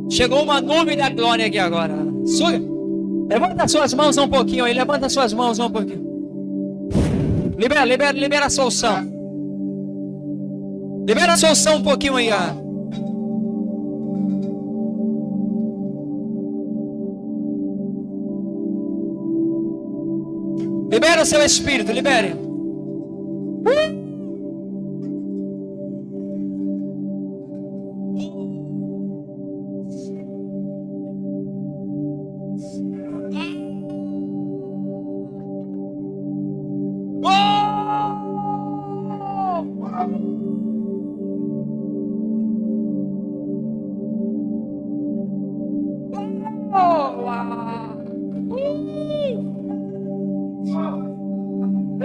[SPEAKER 1] Chegou uma nuvem da glória aqui agora. Levanta suas mãos um pouquinho aí. Levanta suas mãos um pouquinho. Libera a solução. Libera a solução um pouquinho aí. Libera o seu espírito. Libere.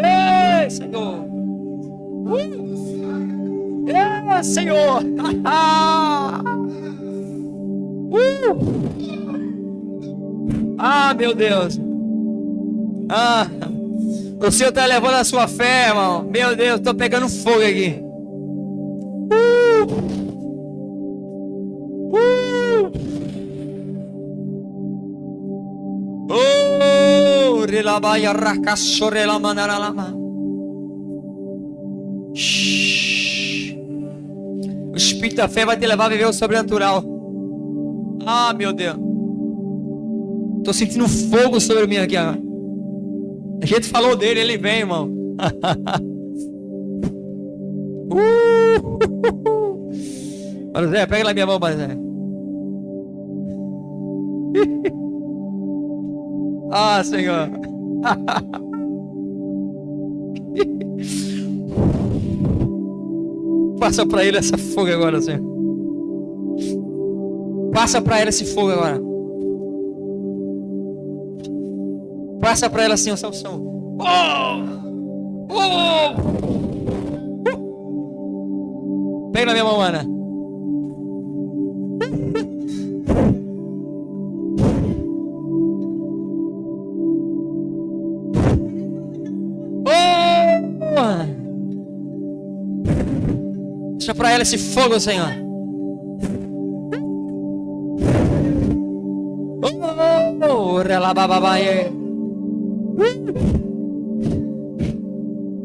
[SPEAKER 1] Ei, Senhor. Senhor. Ah, meu Deus. O Senhor está levando a sua fé, irmão. Meu Deus, estou pegando fogo aqui. O Espírito da fé vai te levar a viver o sobrenatural. Ah, meu Deus. Estou sentindo fogo sobre mim aqui. A gente falou dele, ele vem, irmão. Zé, pega na minha mão, Zé. Ah, Senhor. Passa para ele essa fogo agora, Senhor. Passa para ele esse fogo agora. Passa para ela assim, o Sansão. Pega na minha mão, Ana. Deixa para ela esse fogo, Senhor.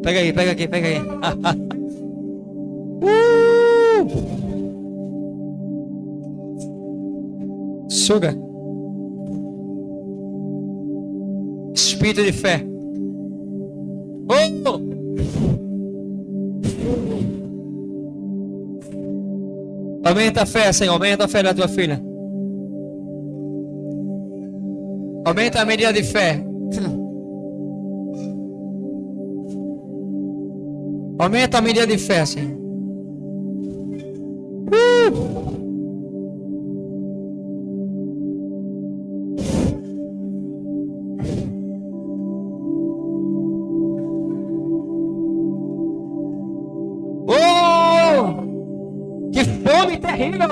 [SPEAKER 1] Pega aí, pega aqui, pega aí. Suga. Espírito de fé. Aumenta a fé, Senhor. Aumenta a fé da tua filha. Aumenta a medida de fé. Aumenta a medida de fé, Senhor. Que fome terrível!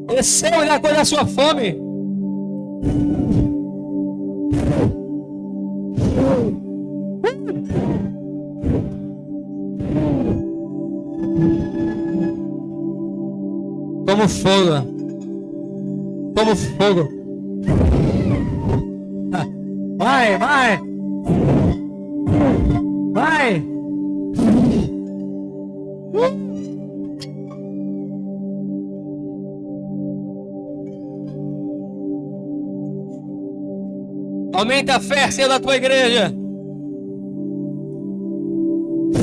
[SPEAKER 1] Desceu da cor da sua fome. Como fogo. Como fogo. Vai, vai. Vai. Aumenta a fé, Senhor, da tua igreja.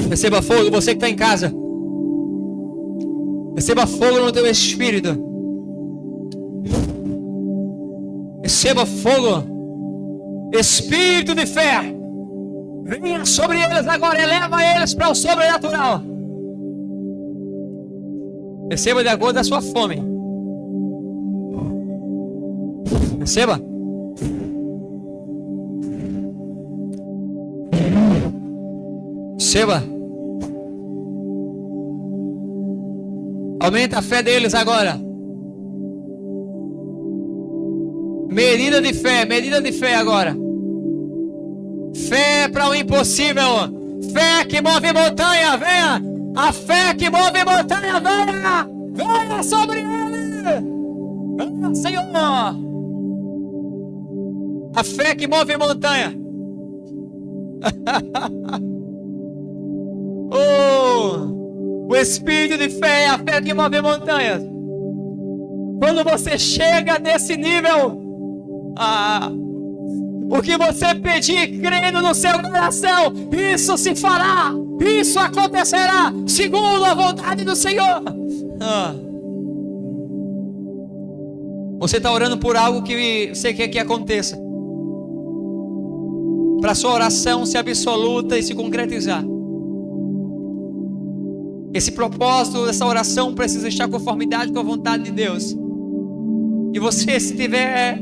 [SPEAKER 1] Receba fogo, você que está em casa. Receba fogo no teu espírito. Receba fogo. Espírito de fé. Venha sobre eles agora. Eleva eles para o sobrenatural. Receba de acordo com a sua fome. Receba. Receba. Aumenta a fé deles agora. Medida de fé agora. Fé para o impossível. Fé que move montanha, venha. A fé que move montanha, venha. Venha sobre ele. Venha, Senhor. A fé que move montanha. O espírito de fé é a fé que move montanhas. Quando você chega nesse nível, o que você pedir, crendo no seu coração, isso se fará, isso acontecerá, segundo a vontade do Senhor. Você está orando por algo que você quer que aconteça, para sua oração ser absoluta e se concretizar. Esse propósito dessa oração precisa estar em conformidade com a vontade de Deus. E você, se tiver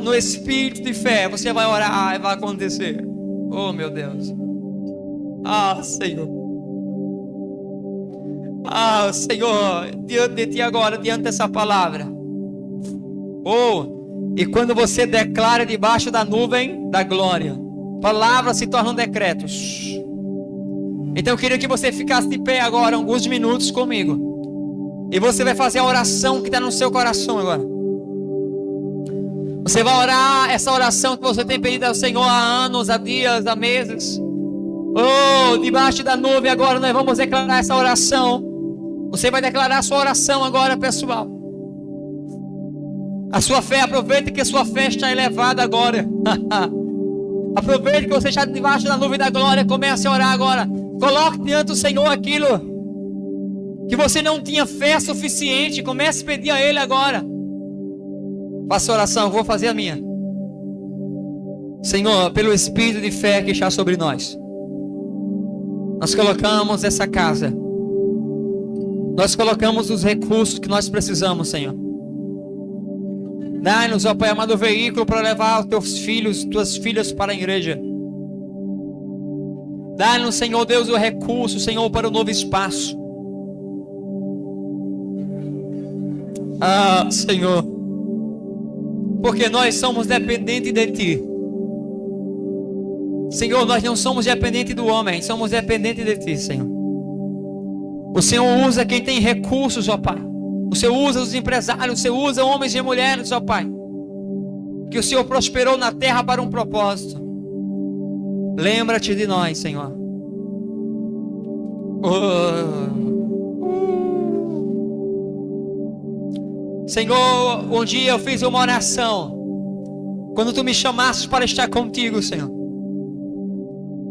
[SPEAKER 1] no espírito de fé, você vai orar e vai acontecer. Oh, meu Deus. Senhor. Senhor, diante de ti agora, diante dessa palavra. E quando você declara debaixo da nuvem da glória, palavras se tornam decretos. Então eu queria que você ficasse de pé agora, alguns minutos comigo. E você vai fazer a oração que está no seu coração agora. Você vai orar essa oração que você tem pedido ao Senhor há anos, há dias, há meses. Debaixo da nuvem agora nós vamos declarar essa oração. Você vai declarar a sua oração agora, pessoal. A sua fé, aproveite que a sua fé está elevada agora. Aproveite que você está debaixo da nuvem da glória. Comece a orar agora. Coloque diante do Senhor aquilo que você não tinha fé suficiente. Comece a pedir a Ele agora. Faça a oração, eu vou fazer a minha. Senhor, pelo espírito de fé que está sobre nós, nós colocamos essa casa. Nós colocamos os recursos que nós precisamos, Senhor. Dai-nos, ó Pai amado, o veículo para levar os teus filhos, tuas filhas para a igreja. Dá-nos, Senhor Deus, o recurso, Senhor, para o novo espaço. Senhor, porque nós somos dependentes de Ti. Senhor, nós não somos dependentes do homem, somos dependentes de Ti, Senhor. O Senhor usa quem tem recursos, ó Pai. O Senhor usa os empresários, o Senhor usa homens e mulheres, ó Pai. Que o Senhor prosperou na terra para um propósito. Lembra-te de nós, Senhor. Senhor, um dia eu fiz uma oração. Quando Tu me chamaste para estar contigo, Senhor.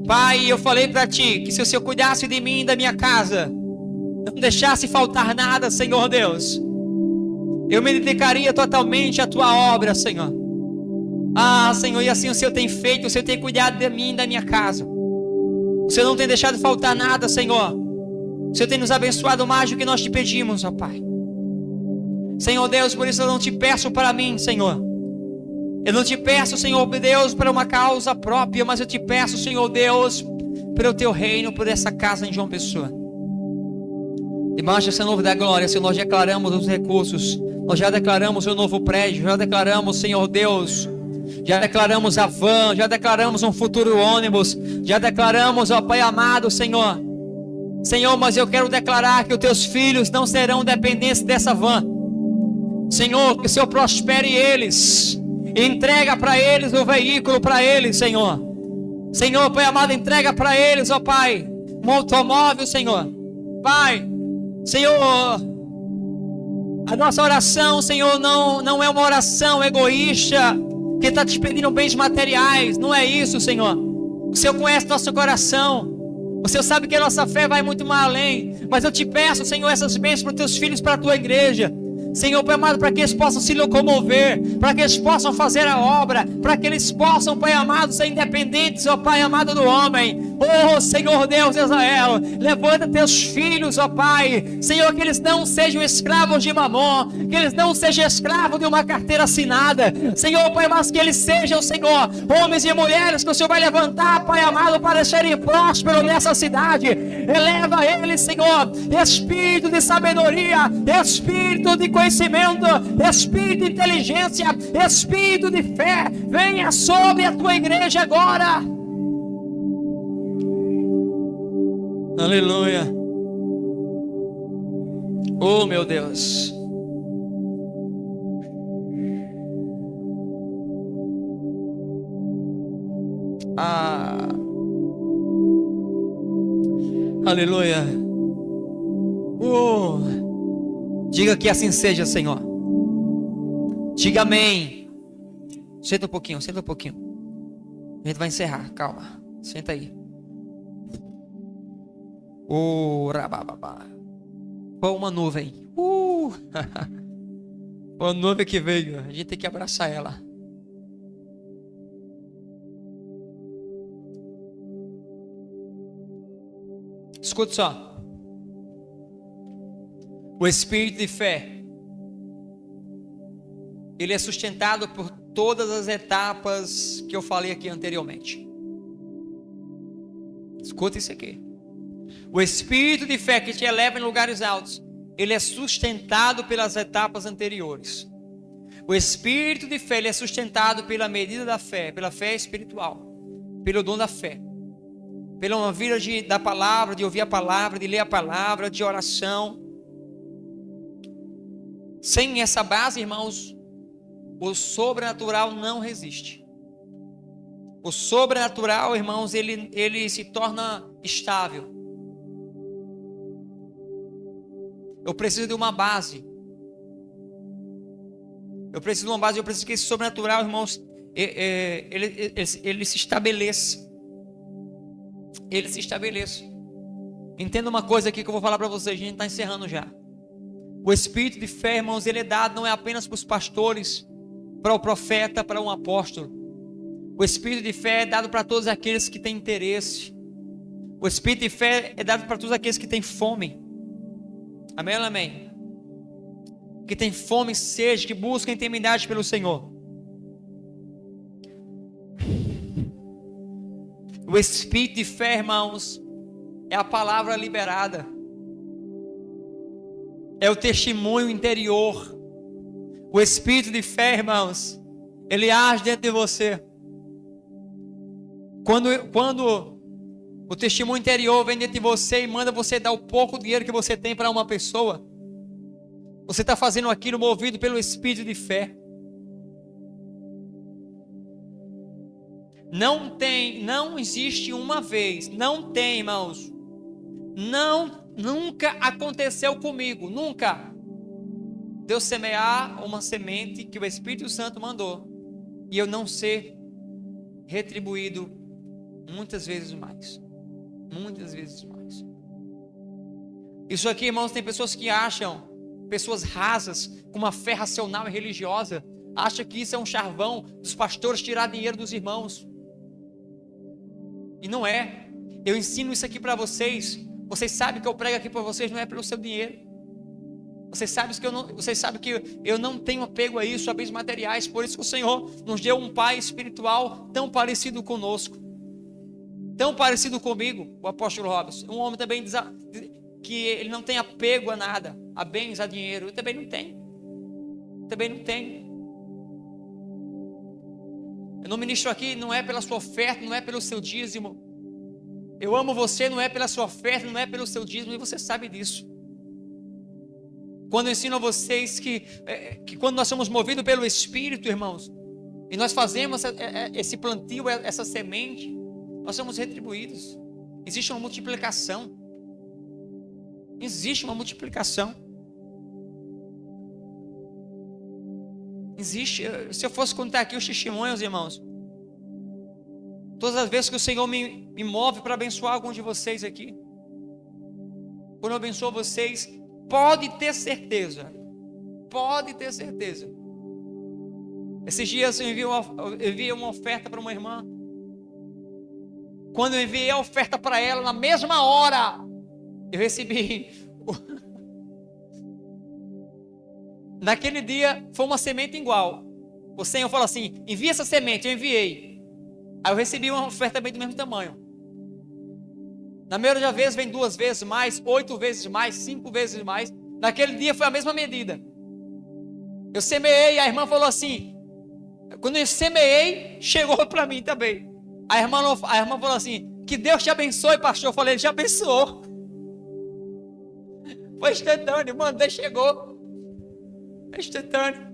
[SPEAKER 1] Pai, eu falei para Ti que se o Senhor cuidasse de mim e da minha casa, não deixasse faltar nada, Senhor Deus, eu me dedicaria totalmente à Tua obra, Senhor. Senhor, e assim o Senhor tem feito, o Senhor tem cuidado de mim e da minha casa. O Senhor não tem deixado faltar nada, Senhor. O Senhor tem nos abençoado mais do que nós Te pedimos, ó Pai. Senhor Deus, por isso eu não Te peço para mim, Senhor. Eu não Te peço, Senhor Deus, para uma causa própria, mas eu Te peço, Senhor Deus, pelo Teu reino, por essa casa em João Pessoa. Debaixo dessa nuvem da glória, Senhor, nós declaramos os recursos. Nós já declaramos o novo prédio, já declaramos, Senhor Deus, já declaramos a van, já declaramos um futuro ônibus, já declaramos, ó Pai amado, Senhor. Senhor, mas eu quero declarar que os Teus filhos não serão dependentes dessa van. Senhor, que o Senhor prospere eles. Entrega para eles o veículo para eles, Senhor. Senhor, Pai amado, entrega para eles, ó Pai, um automóvel, Senhor. Pai, Senhor, a nossa oração, Senhor, não é uma oração egoísta, que está te pedindo bens materiais. Não é isso, Senhor. O Senhor conhece nosso coração. O Senhor sabe que a nossa fé vai muito mais além. Mas eu te peço, Senhor, essas bênçãos para os teus filhos, para a tua igreja. Senhor, Pai amado, para que eles possam se locomover, para que eles possam fazer a obra, para que eles possam, Pai amado, ser independentes, ó Pai amado do homem. Oh, Senhor Deus de Israel, levanta teus filhos, ó Pai. Senhor, que eles não sejam escravos de mamon, que eles não sejam escravos de uma carteira assinada. Senhor, Pai, mas que eles sejam, Senhor, homens e mulheres que o Senhor vai levantar, Pai amado, para serem prósperos nessa cidade. Eleva eles, Senhor, espírito de sabedoria, espírito de conhecimento, espírito de inteligência, espírito de fé, venha sobre a tua igreja agora. Aleluia. Oh, meu Deus. Aleluia. Diga que assim seja, Senhor. Diga amém. Senta um pouquinho, senta um pouquinho. A gente vai encerrar, calma. Senta aí. Pô, uma nuvem. Uma nuvem que veio. A gente tem que abraçar ela. Escuta só. O espírito de fé, ele é sustentado por todas as etapas que eu falei aqui anteriormente. Escuta isso aqui. O espírito de fé que te eleva em lugares altos, ele é sustentado pelas etapas anteriores. O espírito de fé, ele é sustentado pela medida da fé, pela fé espiritual, pelo dom da fé, pela uma vida da palavra, de ouvir a palavra, de ler a palavra, de oração. Sem essa base, irmãos, o sobrenatural não resiste. O sobrenatural, irmãos, ele se torna estável. Eu preciso de uma base. Eu preciso que esse sobrenatural, irmãos, ele se estabeleça. Ele se estabeleça. Entenda uma coisa aqui que eu vou falar para vocês, a gente está encerrando já. O espírito de fé, irmãos, ele é dado não é apenas para os pastores, para o profeta, para um apóstolo. O espírito de fé é dado para todos aqueles que têm interesse. O espírito de fé é dado para todos aqueles que têm fome. Amém ou não amém? Que tem fome e sede, que buscam intimidade pelo Senhor. O espírito de fé, irmãos, é a palavra liberada. É o testemunho interior. O espírito de fé, irmãos, ele age dentro de você. Quando o testemunho interior vem dentro de você e manda você dar o pouco dinheiro que você tem para uma pessoa, você está fazendo aquilo movido pelo espírito de fé. Não existe uma vez, não tem, irmãos, nunca aconteceu comigo, nunca, Deus semear uma semente que o Espírito Santo mandou e eu não ser retribuído muitas vezes mais. Isso aqui, irmãos, tem pessoas que acham, pessoas rasas, com uma fé racional e religiosa, acham que isso é um charvão dos pastores tirar dinheiro dos irmãos. E não é. Eu ensino isso aqui para vocês. Vocês sabem que eu prego aqui para vocês não é pelo seu dinheiro. Vocês sabem que eu não tenho apego a isso, a bens materiais. Por isso que o Senhor nos deu um pai espiritual tão parecido conosco, tão parecido comigo, o apóstolo Robson. Um homem também que ele não tem apego a nada, a bens, a dinheiro. Eu também não tenho. Eu não ministro aqui, não é pela sua oferta, não é pelo seu dízimo. Eu amo você, não é pela sua oferta, não é pelo seu dízimo, e você sabe disso. Quando eu ensino a vocês que quando nós somos movidos pelo Espírito, irmãos, e nós fazemos esse plantio, essa semente, nós somos retribuídos. Existe uma multiplicação. Existe uma multiplicação. Existe. Se eu fosse contar aqui os testemunhos, irmãos, todas as vezes que o Senhor me move para abençoar algum de vocês aqui, quando eu abençoo vocês, pode ter certeza. Pode ter certeza. Esses dias eu enviei uma oferta para uma irmã. Quando eu enviei a oferta para ela, na mesma hora, eu recebi. Naquele dia, foi uma semente igual. O Senhor falou assim: envia essa semente, eu enviei. Aí eu recebi uma oferta bem do mesmo tamanho. Na maioria das vezes, vem 2 vezes mais, 8 vezes mais, 5 vezes mais. Naquele dia foi a mesma medida. Eu semeei, a irmã falou assim. Quando eu semeei, chegou para mim também. A irmã falou assim: que Deus te abençoe, pastor. Eu falei: Ele te abençoou. Foi instantâneo, mandei, chegou. É instantâneo.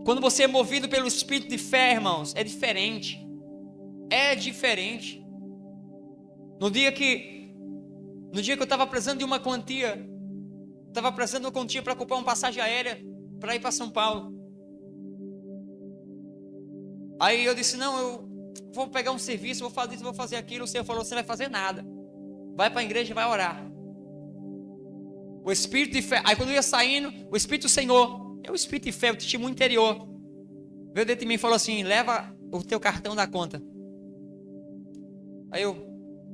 [SPEAKER 1] Quando você é movido pelo Espírito de fé, irmãos, é diferente. É diferente. No dia que eu estava precisando de uma quantia, para comprar uma passagem aérea para ir para São Paulo. Aí eu disse: não, eu vou pegar um serviço, vou fazer isso, vou fazer aquilo. O Senhor falou: você não vai fazer nada. Vai para a igreja e vai orar. O Espírito de fé. Aí quando eu ia saindo, o Espírito do Senhor, é o Espírito de fé, o testemunho interior, veio dentro de mim e falou assim: leva o teu cartão da conta. Aí eu: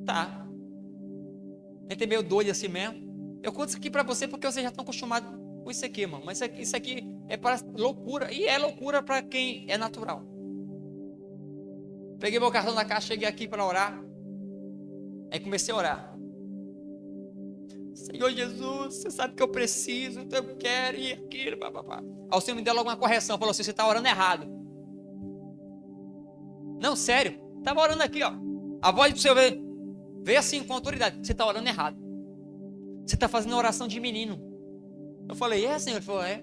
[SPEAKER 1] tá. Entrei meio doido assim mesmo. Eu conto isso aqui para você porque vocês já estão acostumados com isso aqui, irmão. Mas isso aqui é para loucura. E é loucura para quem é natural. Peguei meu cartão da caixa, cheguei aqui para orar. Aí comecei a orar. Senhor Jesus, você sabe que eu preciso, então eu quero ir aquilo, papapá. Aí o Senhor me deu logo uma correção, falou assim: você está orando errado. Não, sério, estava orando aqui, ó. A voz do Senhor veio assim com autoridade: você está orando errado. Você está fazendo oração de menino. Eu falei: é, Senhor? Ele falou: é.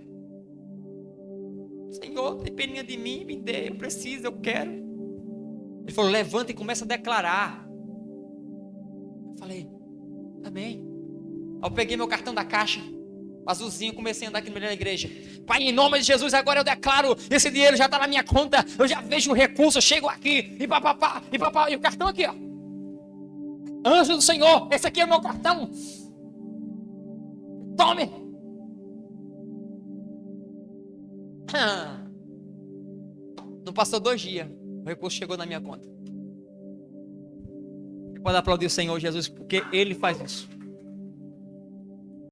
[SPEAKER 1] Senhor, tem peninha de mim, me dê, eu preciso, eu quero. Ele falou: levanta e começa a declarar. Eu falei: amém. Aí eu peguei meu cartão da caixa, azulzinho, comecei a andar aqui no meio da igreja. Pai, em nome de Jesus, agora eu declaro: esse dinheiro já está na minha conta, eu já vejo o recurso, eu chego aqui, e papapá, e o cartão aqui, ó. Anjo do Senhor, esse aqui é o meu cartão. Tome. Não passou 2 dias, o recurso chegou na minha conta. Você pode aplaudir o Senhor Jesus, porque Ele faz isso.